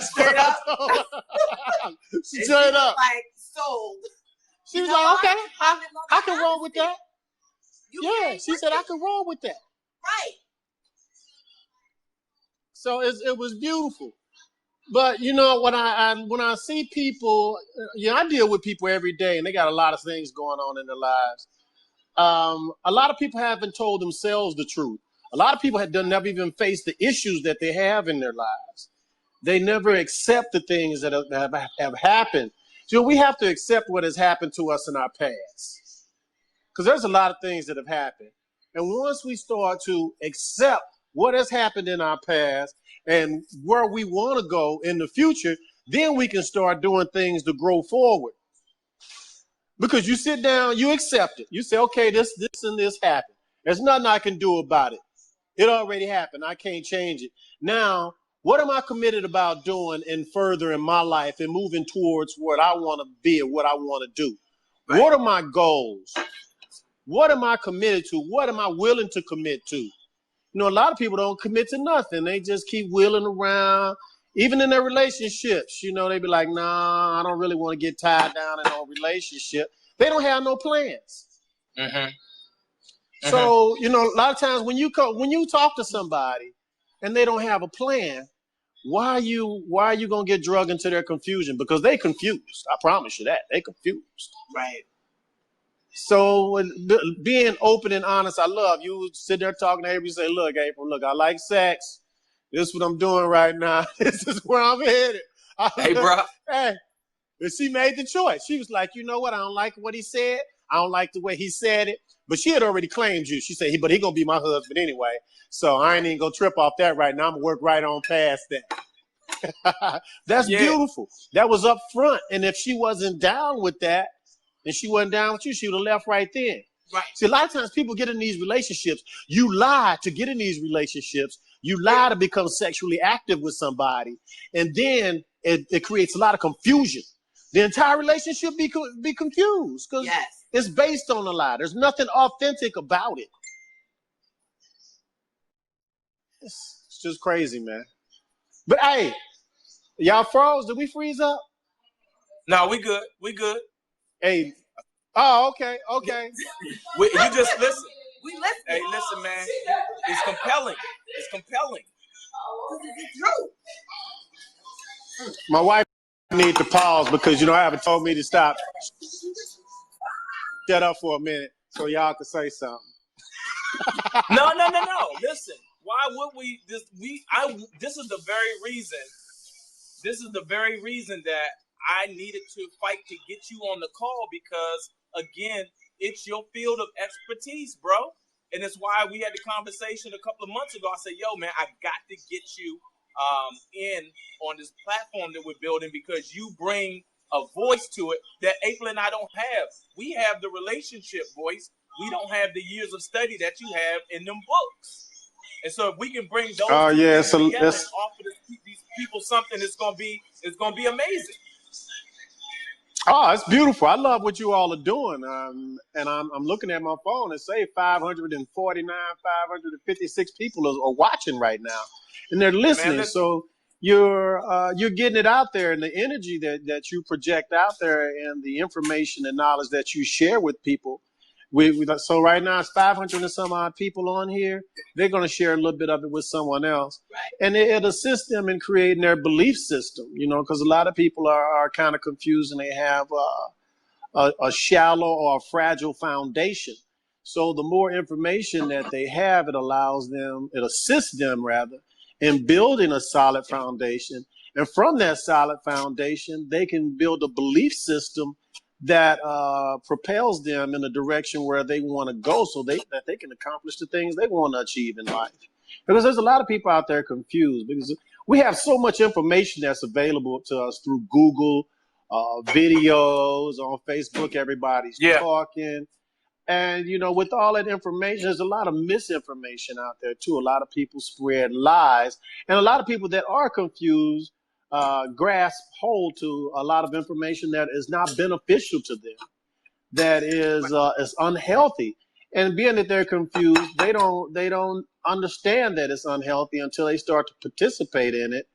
Straight up? Straight up. Like, sold. She was like, okay, I can roll with that. Yeah, she said I can roll with that. Right. So it was beautiful. But you know, when I see people, I deal with people every day, and they got a lot of things going on in their lives. A lot of people haven't told themselves the truth. A lot of people never even faced the issues that they have in their lives. They never accept the things that have happened. So we have to accept what has happened to us in our past, because there's a lot of things that have happened. And once we start to accept what has happened in our past and where we want to go in the future, then we can start doing things to grow forward. Because you sit down, you accept it. You say, okay, this and this happened. There's nothing I can do about it. It already happened. I can't change it. Now, what am I committed about doing and further in my life and moving towards what I want to be and what I want to do? Right. What are my goals? What am I committed to? What am I willing to commit to? You know, a lot of people don't commit to nothing. They just keep wheeling around. Even in their relationships, you know, they be like, nah, I don't really want to get tied down in no relationship. They don't have no plans. So, you know, a lot of times when you talk to somebody and they don't have a plan, why are you going to get drugged into their confusion? Because they confused. I promise you that. They confused. Right. So being open and honest, I love. You sit there talking to everybody, say, look, April, look, I like sex. This is what I'm doing right now. This is where I'm headed. Hey, bro. Hey, and she made the choice. She was like, you know what? I don't like what he said. I don't like the way he said it. But she had already claimed you. She said, but he going to be my husband anyway. So I ain't even going to trip off that right now. I'm going to work right on past that. That's beautiful. That was up front. And if she wasn't down with that, and she wasn't down with you, she would have left right then. Right. See, a lot of times people get in these relationships. You lie to get in these relationships. You lie to become sexually active with somebody. And then it creates a lot of confusion. The entire relationship be confused because it's based on a lie. There's nothing authentic about it. It's just crazy, man. But hey, y'all froze? Did we freeze up? No, we good. We good. Hey. Oh, okay. You just listen. We listen. Hey, listen, man. It's compelling. It's compelling. This is the truth. My wife I need to pause because, I haven't told me to stop. Shut up for a minute so y'all can say something. No. Listen, why would we? This is the very reason. This is the very reason that I needed to fight to get you on the call because, again, it's your field of expertise, bro. And it's why we had the conversation a couple of months ago. I said, yo, man, I got to get you in on this platform that we're building because you bring a voice to it that April and I don't have. We have the relationship voice. We don't have the years of study that you have in them books. And so if we can bring those two things together and offer these people something, it's gonna be amazing. Oh, it's beautiful. I love what you all are doing. And I'm looking at my phone and say 556 people are watching right now, and they're listening. Man, so you're getting it out there, and the energy that you project out there, and the information and knowledge that you share with people. So right now it's 500 and some odd people on here. They're going to share a little bit of it with someone else, right. And it assists them in creating their belief system. Because a lot of people are kind of confused and they have a shallow or a fragile foundation. So the more information that they have, it assists them rather in building a solid foundation. And from that solid foundation, they can build a belief system that propels them in a direction where they want to go so that they can accomplish the things they want to achieve in life. Because there's a lot of people out there confused because we have so much information that's available to us through Google, videos, on Facebook, everybody's talking. And, with all that information, there's a lot of misinformation out there, too. A lot of people spread lies. And a lot of people that are confused grasp hold to a lot of information that is not beneficial to them, that is unhealthy. And being that they're confused, they don't understand that it's unhealthy until they start to participate in it,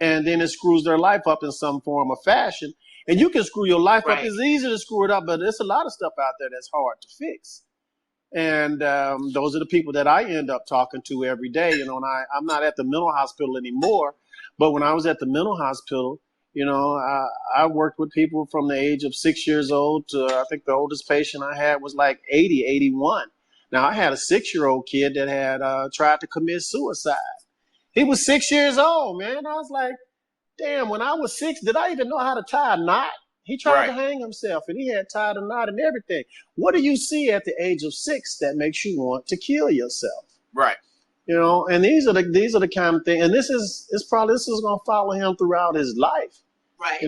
and then it screws their life up in some form or fashion. And you can screw your life up. It's easy to screw it up, but there's a lot of stuff out there that's hard to fix. And those are the people that I end up talking to every day. And I'm not at the mental hospital anymore, but when I was at the mental hospital, I worked with people from the age of 6 years old to, I think the oldest patient I had was like 80, 81. Now, I had a 6-year-old kid that had tried to commit suicide. He was 6 years old, man. I was like, damn, when I was 6, did I even know how to tie a knot? He tried to hang himself, and he had tied a knot and everything. What do you see at the age of 6 that makes you want to kill yourself? Right. And these are the kind of things, and this is going to follow him throughout his life. Right.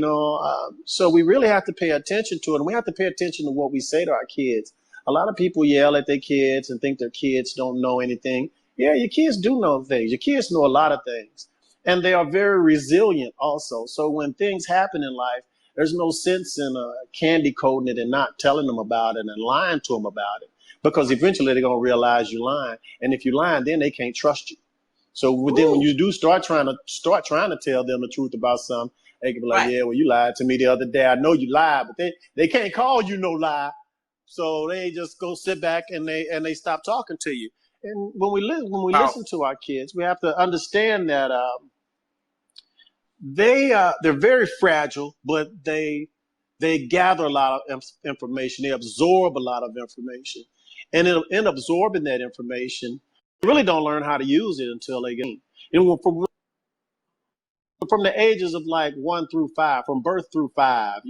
So we really have to pay attention to it, and we have to pay attention to what we say to our kids. A lot of people yell at their kids and think their kids don't know anything. Yeah, your kids do know things. Your kids know a lot of things, and they are very resilient also. So when things happen in life, there's no sense in candy coating it and not telling them about it and lying to them about it, because eventually they're going to realize you're lying. And if you're lying, then they can't trust you. So then when you do start trying to tell them the truth about something, they can be like, yeah, well, you lied to me the other day. I know you lied, but they can't call you no lie. So they just go sit back and they stop talking to you. And when we listen to our kids, we have to understand that they're very fragile, but they gather a lot of information. They absorb a lot of information, and in absorbing that information, they really don't learn how to use it until they get. From the ages of like 1 through 5, from birth through 5,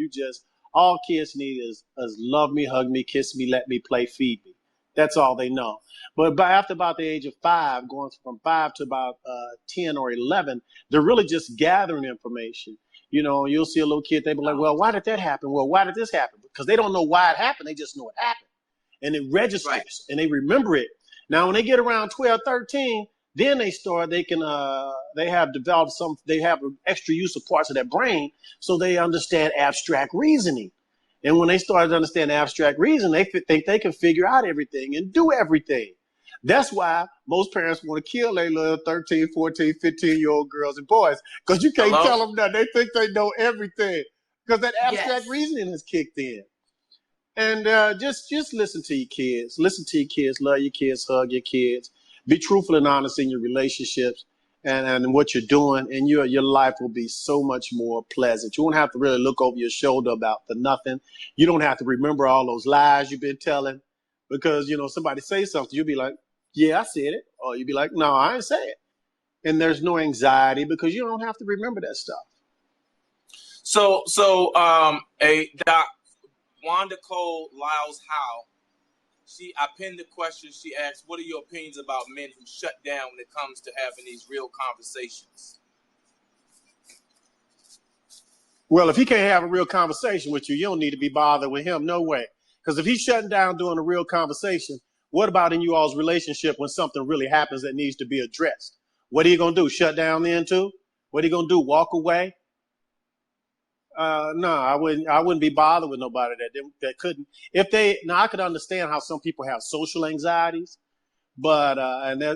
all kids need is love me, hug me, kiss me, let me play, feed me. That's all they know. But after about the age of 5, going from 5 to about 10 or 11, they're really just gathering information. You'll see a little kid, they'll be like, well, why did that happen? Well, why did this happen? Because they don't know why it happened. They just know it happened. And it registers and they remember it. Now, when they get around 12, 13, then they have developed they have extra use of parts of their brain, so they understand abstract reasoning. And when they start to understand abstract reasoning, they think they can figure out everything and do everything. That's why most parents want to kill their little 13, 14, 15-year-old girls and boys, because you can't tell them that. They think they know everything because that abstract reasoning has kicked in. And just listen to your kids. Listen to your kids. Love your kids. Hug your kids. Be truthful and honest in your relationships. and what you're doing, and your life will be so much more pleasant. You won't have to really look over your shoulder about the nothing. You don't have to remember all those lies you've been telling, because somebody say something, you'll be like, yeah, I said it, or you'll be like, no, I didn't say it, and there's no anxiety because you don't have to remember that stuff. So a Doc Wanda Cole Lyles Howe. I pinned the question. She asked, what are your opinions about men who shut down when it comes to having these real conversations? Well, if he can't have a real conversation with you, you don't need to be bothered with him. No way. Because if he's shutting down doing a real conversation, what about in you all's relationship when something really happens that needs to be addressed? What are you going to do? Shut down then too? What are you going to do? Walk away? No, I wouldn't be bothered with nobody that couldn't. Now I could understand how some people have social anxieties, but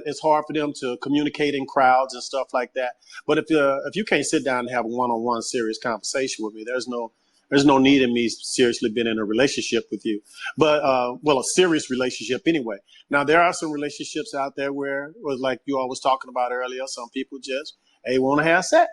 it's hard for them to communicate in crowds and stuff like that. But if you can't sit down and have a one-on-one serious conversation with me, there's no need in me seriously being in a relationship with you. But a serious relationship anyway. Now there are some relationships out there where, like you all was talking about earlier, some people just want to have sex.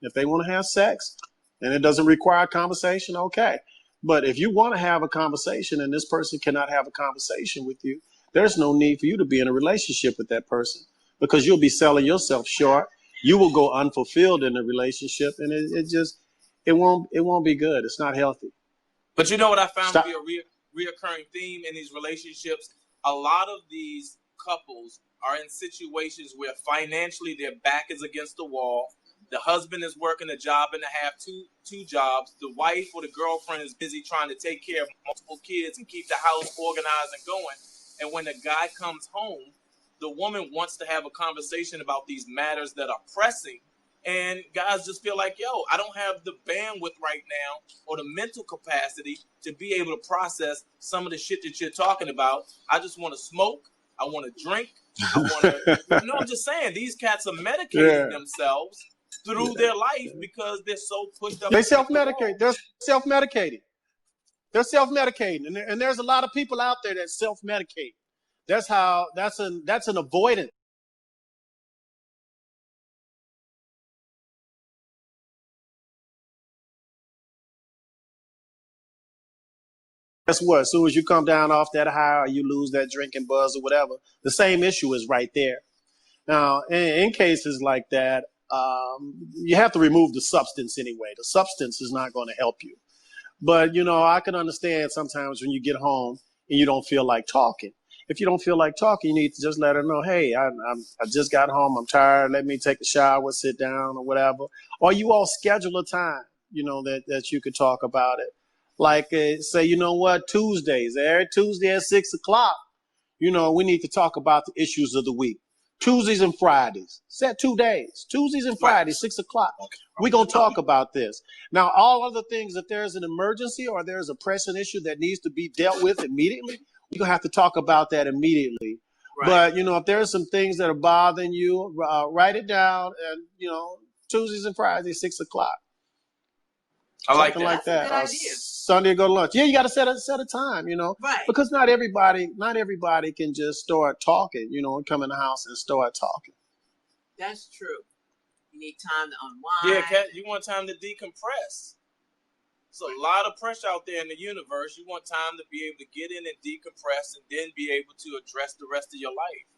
If they want to have sex and it doesn't require conversation, okay. But if you want to have a conversation and this person cannot have a conversation with you, there's no need for you to be in a relationship with that person, because you'll be selling yourself short. You will go unfulfilled in the relationship, and it won't be good. It's not healthy. But you know what I found to be a reoccurring theme in these relationships? A lot of these couples are in situations where financially their back is against the wall. The husband is working a job and a half, two jobs. The wife or the girlfriend is busy trying to take care of multiple kids and keep the house organized and going. And when the guy comes home, the woman wants to have a conversation about these matters that are pressing. And guys just feel like, yo, I don't have the bandwidth right now or the mental capacity to be able to process some of the shit that you're talking about. I just want to smoke. I want to drink. I want to, I'm just saying, these cats are medicating themselves through their life because they're so pushed up. They self-medicate. They're self-medicating. They're self-medicating, and there's a lot of people out there that self-medicate. That's an avoidance. Guess what? As soon as you come down off that high or you lose that drinking buzz or whatever, the same issue is right there. Now, in cases like that, you have to remove the substance anyway. The substance is not going to help you. But, I can understand sometimes when you get home and you don't feel like talking. If you don't feel like talking, you need to just let her know, hey, I just got home. I'm tired. Let me take a shower, sit down or whatever. Or you all schedule a time, that you could talk about it. Like, say, you know what, Tuesdays, every Tuesday at 6 o'clock, we need to talk about the issues of the week. Tuesdays and Fridays. Set 2 days. Tuesdays and Fridays, 6 o'clock. We're going to talk about this. Now, all other things, if there's an emergency or there's a pressing issue that needs to be dealt with immediately, we're going to have to talk about that immediately. Right. But, if there's some things that are bothering you, write it down. And, Tuesdays and Fridays, 6 o'clock. I like Something that. like that. Sunday, go to lunch. Yeah, you got to set a time, Right. Because not everybody can just start talking, and come in the house and start talking. That's true. You need time to unwind. Yeah, Kat, you want time to decompress. There's a lot of pressure out there in the universe. You want time to be able to get in and decompress and then be able to address the rest of your life.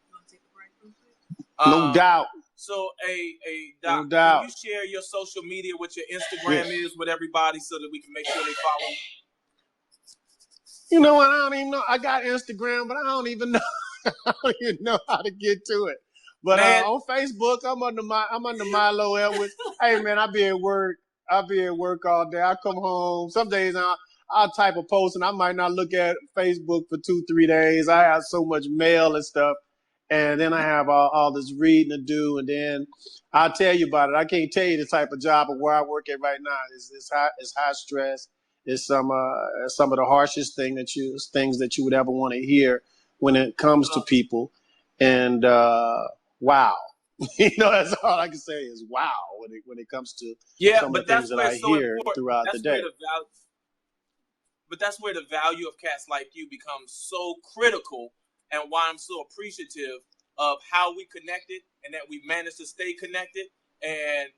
You want to take a break real quick? No doubt. So, Doc, no doubt. Can you share your social media, what your Instagram is with everybody so that we can make sure they follow you? You know what? I don't even know. I got Instagram, but I don't even know. I don't even know how to get to it. But on Facebook, I'm under Milo Edwards. Hey man, I be at work all day. I come home. Some days I'll type a post and I might not look at Facebook for 2-3 days. I have so much mail and stuff. And then I have all this reading to do, and then I'll tell you about it. I can't tell you the type of job of where I work at right now. It's high stress. It's some of the harshest things that you would ever want to hear when it comes to people. And wow, that's all I can say is wow when it comes to some of the things that I hear throughout the day. But that's where the value of cats like you becomes so critical. And why I'm so appreciative of how we connected and that we managed to stay connected, and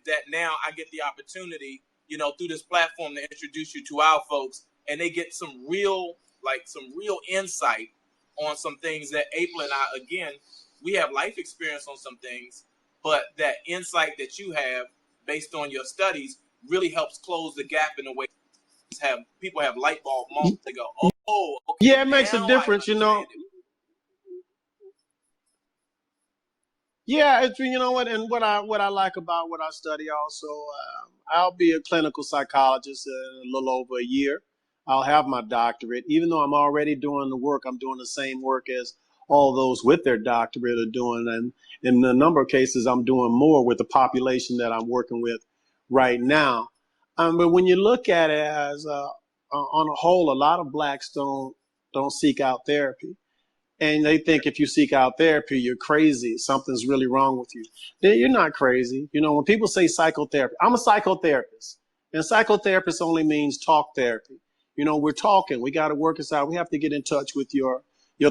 that now I get the opportunity, through this platform to introduce you to our folks, and they get some real insight on some things that April and I, again, we have life experience on some things, but that insight that you have based on your studies really helps close the gap in a way people have light bulb moments to go, oh, okay, Yeah, it makes a now I difference, understand it. Yeah, you know what, and what I like about what I study also, I'll be a clinical psychologist in a little over a year. I'll have my doctorate, even though I'm already doing the work. I'm doing the same work as all those with their doctorate are doing, and in a number of cases, I'm doing more with the population that I'm working with right now. But when you look at it as on a whole, a lot of blacks don't seek out therapy. And they think if you seek out therapy, you're crazy. Something's really wrong with you. You're not crazy. When people say psychotherapy, I'm a psychotherapist. And psychotherapist only means talk therapy. We're talking. We got to work this out. We have to get in touch with your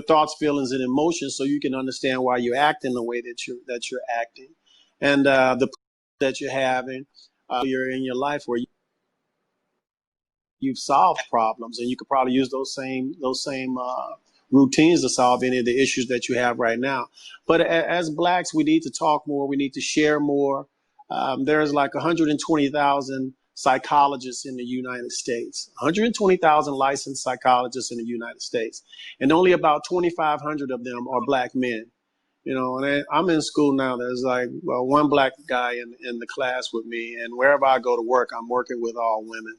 thoughts, feelings, and emotions so you can understand why you're acting the way that you're acting. And the that you're having, you're in your life where you've solved problems, and you could probably use those same routines to solve any of the issues that you have right now. But as blacks, we need to talk more. We need to share more. There's like 120,000 psychologists in the United States, 120,000 licensed psychologists in the United States, and only about 2,500 of them are black men. And I'm in school now. There's like one black guy in the class with me, and wherever I go to work, I'm working with all women.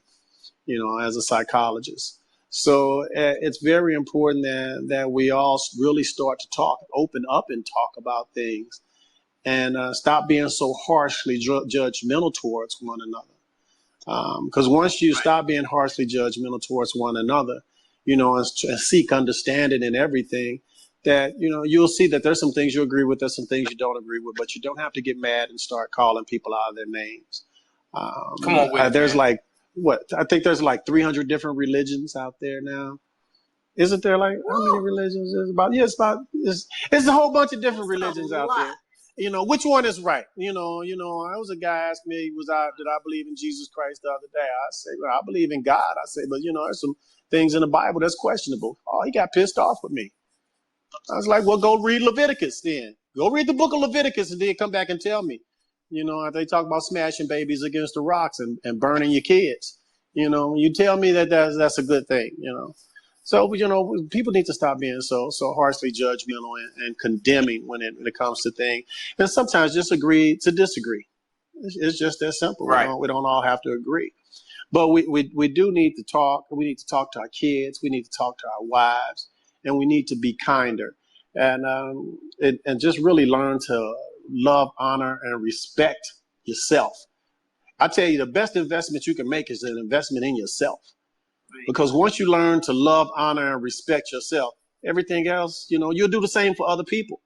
As a psychologist. So it's very important that we all really start to talk, open up and talk about things, and stop being so harshly judgmental towards one another. Because once you stop being harshly judgmental towards one another, and seek understanding in everything, that, you'll see that there's some things you agree with, there's some things you don't agree with, but you don't have to get mad and start calling people out of their names. Come on with it, there's man. I think there's like 300 different religions out there now. Isn't there like how many religions? It's a whole bunch of different religions out there. Which one is right? I was a guy asked me, did I believe in Jesus Christ the other day? I say, well, I believe in God. I say, but there's some things in the Bible that's questionable. Oh, he got pissed off with me. I was like, well, go read Leviticus then. Go read the book of Leviticus and then come back and tell me. They talk about smashing babies against the rocks and burning your kids. You tell me that's a good thing. So people need to stop being so harshly judgmental and condemning when it comes to things, and sometimes just agree to disagree. It's just that simple. Right. We don't all have to agree, but we do need to talk. We need to talk to our kids. We need to talk to our wives, and we need to be kinder, and just really learn to love, honor, and respect yourself. I tell you, the best investment you can make is an investment in yourself. Because once you learn to love, honor, and respect yourself, everything else, you'll do the same for other people.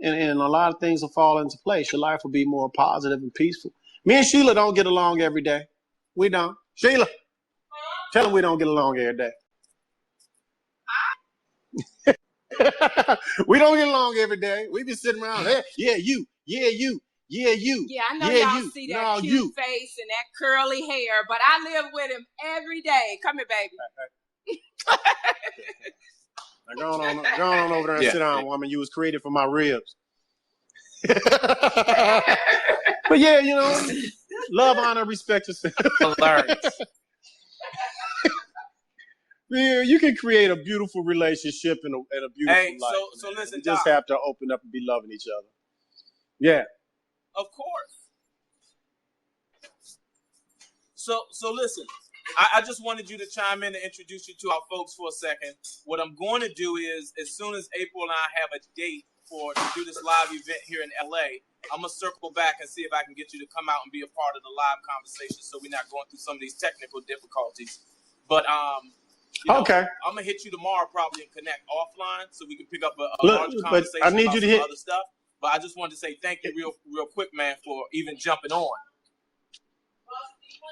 And a lot of things will fall into place. Your life will be more positive and peaceful. Me and Sheila don't get along every day. We don't. Sheila, tell them we don't get along every day. We don't get along every day. We be sitting around, hey, yeah, you. Yeah, I know yeah, y'all see that cute face and that curly hair, but I live with him every day. Come here, baby. Now go on over there and sit down, woman. You was created for my ribs. But yeah, love, honor, respect yourself. Yeah, you can create a beautiful relationship and a beautiful life. So listen, we just have to open up and be loving each other. Yeah. Of course. So listen, I just wanted you to chime in and introduce you to our folks for a second. What I'm going to do is, as soon as April and I have a date to do this live event here in LA, I'm gonna circle back and see if I can get you to come out and be a part of the live conversation, so we're not going through some of these technical difficulties. But okay, I'm gonna hit you tomorrow probably and connect offline so we can pick up a larger conversation I need about you to some hit other stuff. But I just wanted to say thank you real quick, man, for even jumping on.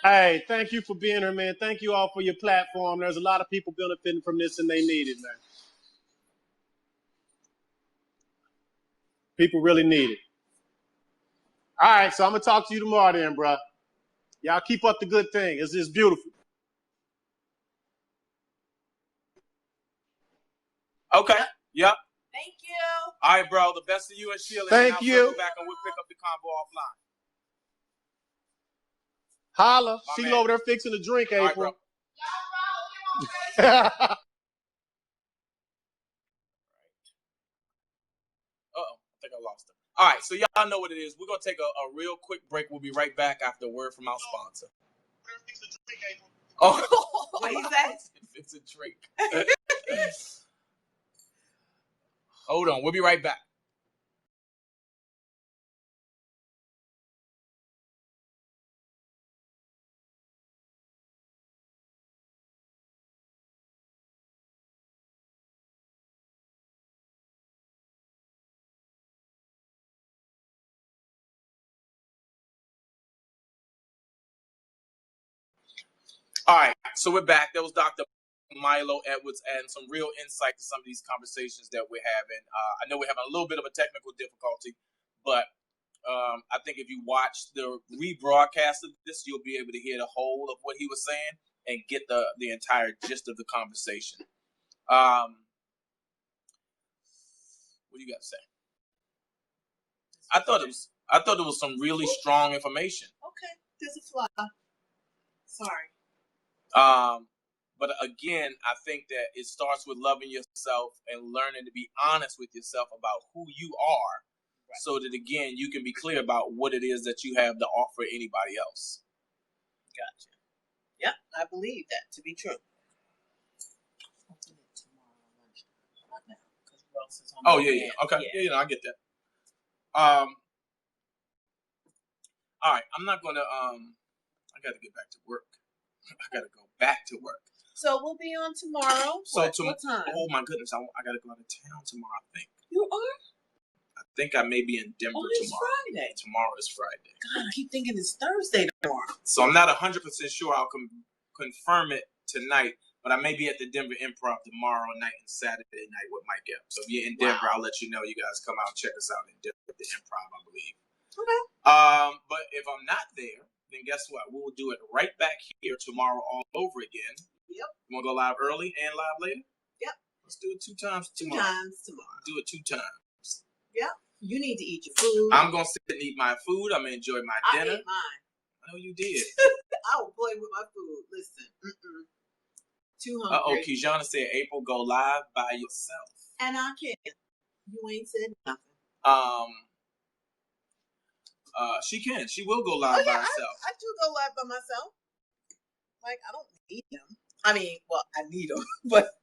Hey, thank you for being here, man. Thank you all for your platform. There's a lot of people benefiting from this, and they need it, man. People really need it. All right, so I'm going to talk to you tomorrow then, bro. Y'all keep up the good thing. It's just beautiful. Okay. Yep. Thank you. All right, bro. The best of you and Sheila. Thank and I'll you. circle back and we'll pick up the convo offline. Holla. My She man. over there fixing a drink, All right, April. bro. Uh-oh. I think I lost her. All right, so y'all know what it is. We're going to take a real quick break. We'll be right back after a word from our sponsor. Oh, What he said? It's a drink. Hold on. We'll be right back. All right, so we're back. That was Dr. Milo Edwards and some real insight to some of these conversations that we're having. I know we're having a little bit of a technical difficulty, but I think if you watch the rebroadcast of this, you'll be able to hear the whole of what he was saying and get the entire gist of the conversation. What do you got to say? I thought it was some really strong information. Okay, there's a fly. Sorry. But again, I think that it starts with loving yourself and learning to be honest with yourself about who you are, right, so that, again, you can be clear about what it is that you have to offer anybody else. Gotcha. Yep, I believe that to be true. Open it tomorrow lunchtime, not now, because Ross is on. Oh, yeah. Okay. Yeah, I get that. All right, I'm not going to, I got to get back to work. I got to go back to work. So we'll be on tomorrow. What time? Oh my goodness, I got to go out of town tomorrow, I think. You are? I think I may be in Denver tomorrow. It's Friday. Tomorrow is Friday. God, I keep thinking it's Thursday tomorrow. So I'm not 100% sure I'll confirm it tonight, but I may be at the Denver Improv tomorrow night and Saturday night with Mike Epps. So if you're in Denver, I'll let you know. You guys come out and check us out in Denver at the Improv, I believe. Okay. But if I'm not there, then guess what? We'll do it right back here tomorrow all over again. Yep. You want to go live early and live later? Yep. Let's do it 2 times tomorrow. 2 times tomorrow. Do it 2 times. Yep. You need to eat your food. I'm going to sit and eat my food. I'm going to enjoy my dinner. I ate mine. I know you did. I will play with my food. Listen. Too hungry. Uh-oh, Kijana said, April, go live by yourself. And I can't. You ain't said nothing. She can. She will go live by herself. I do go live by myself. Like, I don't need him. I mean, well, I need him, but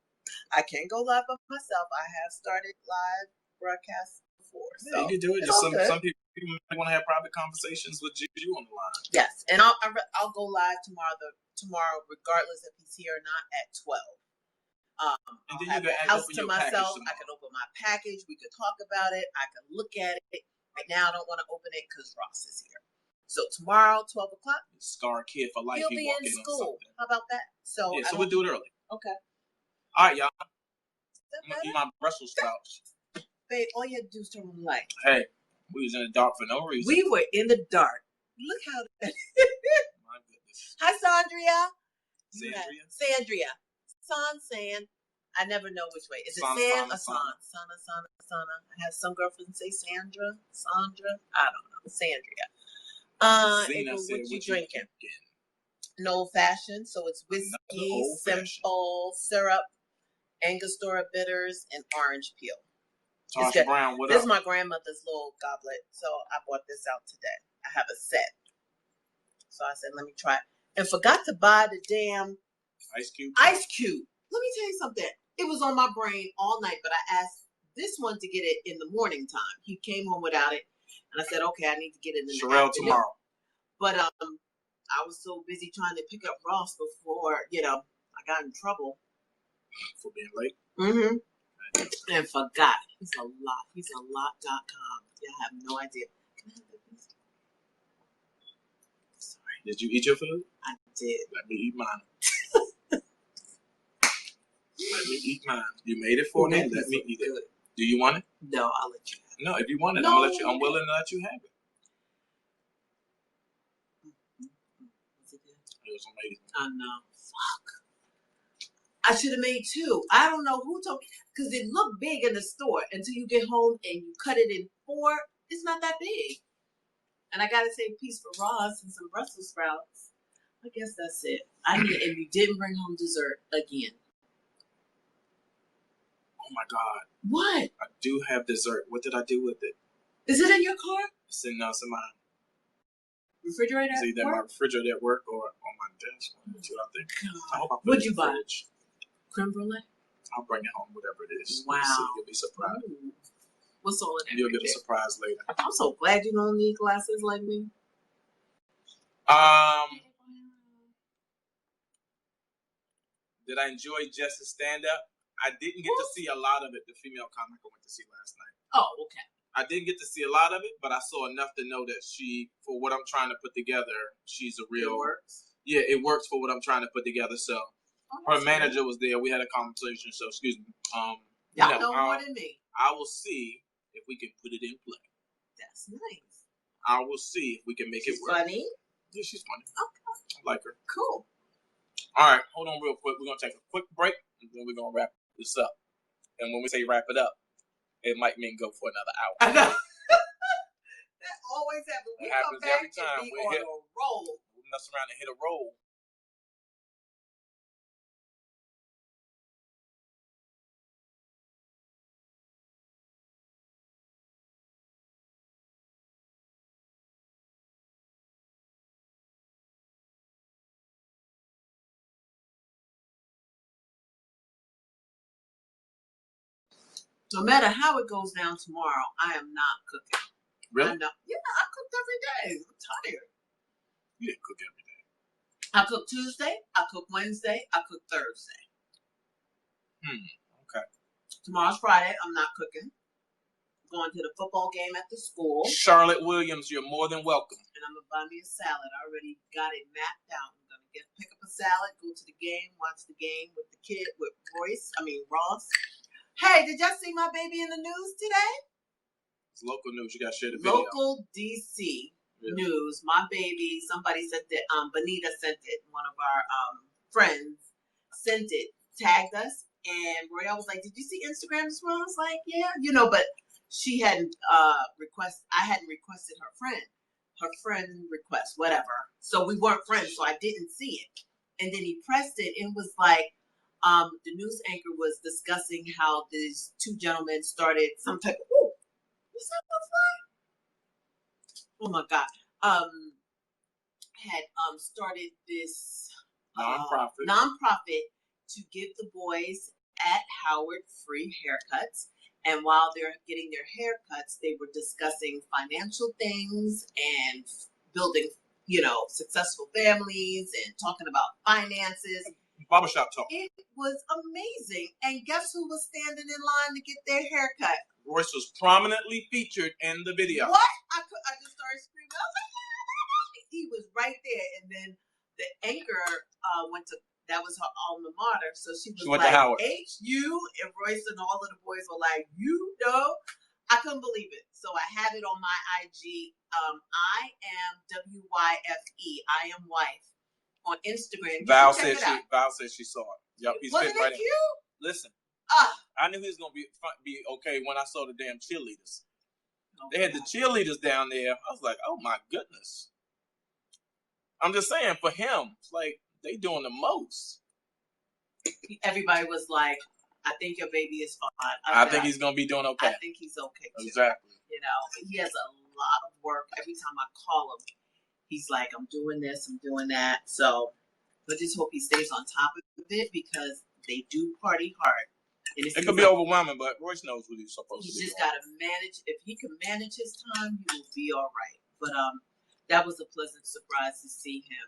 I can go live by myself. I have started live broadcasts before. So yeah, you can do it. Some people might want to have private conversations with you on the line. Yes, and I'll go live tomorrow, regardless if he's here or not, at 12. And then I'll have the house to myself. I can open my package. We could talk about it. I can look at it. Right now, I don't want to open it because Ross is here. So tomorrow, 12 o'clock. Scar kid for life. He'll be in school. How about that? So we'll do it early. Okay. All right, y'all. I'm going to eat my Brussels sprouts. Babe, all you had to do is turn on the light. Hey, we was in the dark for no reason. We were in the dark. Look how that. My goodness. Hi, Sandria. Sandria? San. I never know which way. Is it San or San? Sana. I have some girlfriends say Sandra. I don't know. Sandria. April, what you drinking? An old fashioned. So it's whiskey, simple, syrup, Angostura bitters, and orange peel. Tasha Brown, what this up? Is my grandmother's little goblet. So I bought this out today. I have a set. So I said, let me try it. And forgot to buy the damn Ice Cube. Let me tell you something. It was on my brain all night, but I asked this one to get it in the morning time. He came home without it, and I said, "Okay, I need to get it in the Sherelle afternoon." Tomorrow. But I was so busy trying to pick up Ross before I got in trouble For being late. Mm-hmm. And forgot. He's a lot. He's a lot.com. Y'all have no idea. Can I have that piece? Sorry. Did you eat your food? I did. Let me eat mine. Let me eat mine. You made it for me. Let me eat it. Do you want it? No, I'll let you have it. No, if you want it, No. I'm willing to let you have it. It was amazing. I know. Fuck. I should have made 2. I don't know who told me, because it looked big in the store until you get home and you cut it in 4. It's not that big. And I got to save a piece for Ross and some Brussels sprouts. I guess that's it. And you didn't bring home dessert again. Oh my God. What? I do have dessert. What did I do with it? Is it in your car? It's in my Refrigerator? It's either my refrigerator at work or on my desk. That's what I think. I hope I put What'd it you in the buy? fridge. Creme brulee? I'll bring it home, whatever it is. Wow. You'll be surprised. Ooh. What's all in there? You'll get a surprise later. I'm so glad you don't need glasses like me. Did I enjoy Jess's stand-up? I didn't get to see a lot of it, the female comic I went to see last night. Oh, okay. I didn't get to see a lot of it, but I saw enough to know that for what I'm trying to put together, she's a real... It works? Yeah, it works for what I'm trying to put together, so... Her manager was there. We had a conversation, so excuse me. Y'all know more than me. I will see if we can put it in play. That's nice. I will see if we can make it work. Funny? Yeah, she's funny. Okay. I like her. Cool. All right, hold on real quick. We're going to take a quick break, and then we're going to wrap this up. And when we say wrap it up, it might mean go for another hour. I know. That always happens. It happens every time. We on a roll. We mess around and hit a roll. No matter how it goes down tomorrow, I am not cooking. Really? Yeah, I cooked every day. I'm tired. You didn't cook every day. I cook Tuesday, I cook Wednesday, I cook Thursday. Okay. Tomorrow's Friday, I'm not cooking. Going to the football game at the school. Charlotte Williams, you're more than welcome. And I'm going to buy me a salad. I already got it mapped out. I'm going to pick up a salad, go to the game, watch the game with the kid, with Ross. Hey, did y'all see my baby in the news today? It's local news. You got to share the video. Local DC news. My baby, somebody sent it. Benita sent it. One of our friends sent it, tagged us. And Royale was like, did you see Instagram as well? I was like, yeah. But she hadn't I hadn't requested her friend request, whatever. So we weren't friends, so I didn't see it. And then he pressed it and was like, the news anchor was discussing how these 2 gentlemen started some type of, what's that fly? Oh my God. Had started this nonprofit to give the boys at Howard free haircuts. And while they're getting their haircuts, they were discussing financial things and building, successful families and talking about finances. Barbershop talk. It was amazing. And guess who was standing in line to get their haircut? Royce was prominently featured in the video. What? I just started screaming. I was like, yeah. He was right there. And then the anchor that was her alma mater. So she was like, H-U, and Royce and all of the boys were like, I couldn't believe it. So I had it on my IG. I am WYFE. I am wife. On Instagram. Val said she saw it. Yep, he's Wasn't it cute? Listen, I knew he was gonna be okay when I saw the damn cheerleaders. They had the cheerleaders down there. I was like, oh my goodness. I'm just saying, for him, it's like they doing the most. Everybody was like, I think your baby is fine. I think he's gonna be doing okay. I think he's okay too. Exactly. He has a lot of work. Every time I call him, he's like, I'm doing this, I'm doing that. So I just hope he stays on top of it because they do party hard. And it could be overwhelming, but Royce knows what he's supposed to do. He just got to manage. If he can manage his time, he will be all right. But that was a pleasant surprise to see him,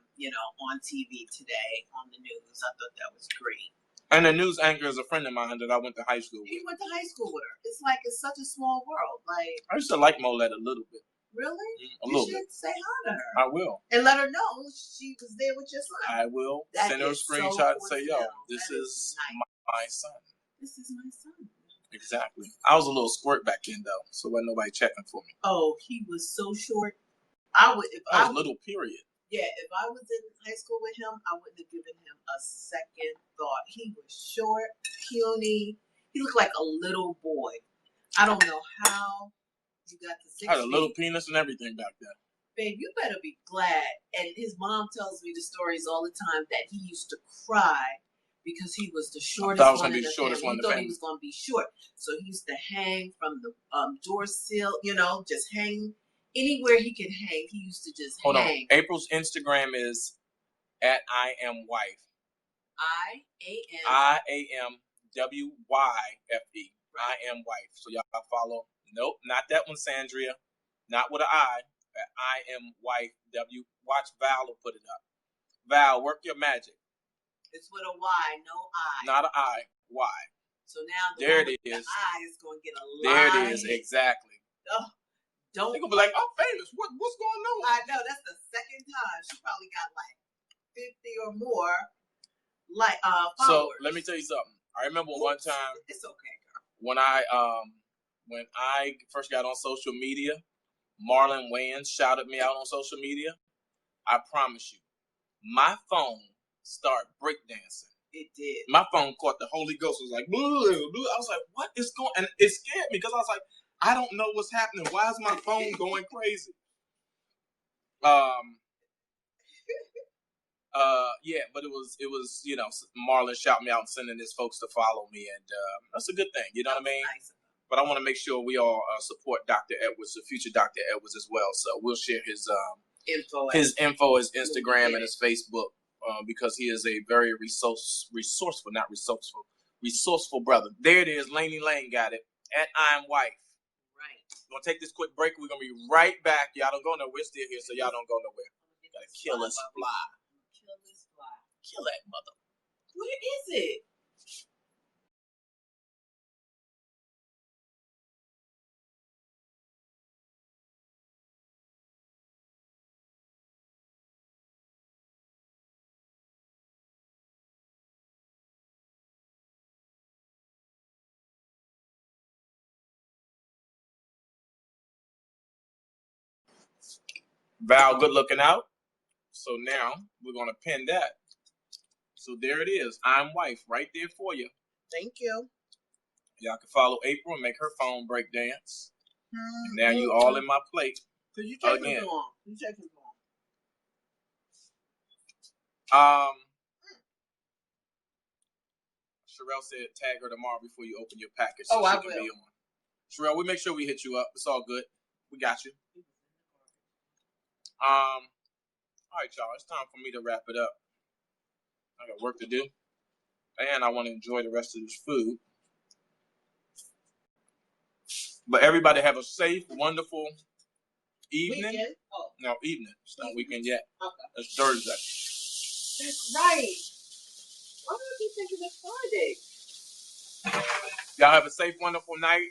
on TV today on the news. I thought that was great. And the news anchor is a friend of mine that I went to high school with. He went to high school with her. It's like it's such a small world. Like I used to like Molette a little bit. Really? You should say hi to her. I will. And let her know she was there with your son. I will. Send her a screenshot and say, yo, this is my son. This is my son. Exactly. I was a little squirt back then, though, so wasn't nobody checking for me. Oh, he was so short. I would if I I was little, period. Yeah, if I was in high school with him, I wouldn't have given him a second thought. He was short, puny. He looked like a little boy. I don't know how you got the 6 I had a little feet. penis and everything back then. Babe, you better be glad. And his mom tells me the stories all the time that he used to cry because he was the shortest one in the family. He thought he was going to be short. So he used to hang from the door sill, just hang. Anywhere he could hang, he used to just hang. Hold on. April's Instagram is at I am wife. IAMWYFE. I am wife. So y'all follow. Nope, not that one, Sandria. Not with an I. At I am wife. Watch Val will put it up. Val, work your magic. It's with a Y, no I. Not an I. Y. So now there it is. The I is going to get a lot. There it is. Exactly. Oh, don't. They're going to be like, I'm famous. What's going on? I know. That's the second time. She probably got like 50 or more followers. So let me tell you something. I remember one time. It's okay, girl. When I first got on social media, Marlon Wayans shouted me out on social media. I promise you, my phone started breakdancing. It did. My phone caught the Holy Ghost. It was like, blue, blue. I was like, what is going on? And it scared me because I was like, I don't know what's happening. Why is my phone going crazy? Yeah, but it was Marlon shouting me out and sending his folks to follow me, and that's a good thing. You know what I mean? Nice. But I want to make sure we all support Dr. Edwards, the future Dr. Edwards as well. So we'll share his info, his Instagram, and his Facebook because he is a very resourceful brother. There it is. Laney Lane got it. At I'm wife. Right. We're going to take this quick break. We're going to be right back. Y'all don't go nowhere. We're still here, so y'all don't go nowhere. Gotta kill this fly. Kill that mother. Where is it? Val, good looking out. So now we're going to pin that. So there it is. I'm wife right there for you. Thank you. Y'all can follow April and make her phone break dance. And now you all in my plate. Cause you check him on. You check him on. Sherelle said tag her tomorrow before you open your package. So I will. Be on. Sherelle, we make sure we hit you up. It's all good. We got you. All right, y'all. It's time for me to wrap it up. I got work to do. And I want to enjoy the rest of this food. But everybody have a safe, wonderful evening. Weekend? Oh. No, evening. It's not weekend yet. Okay. It's Thursday. That's right. Why do I keep thinking it's Friday? Y'all have a safe, wonderful night.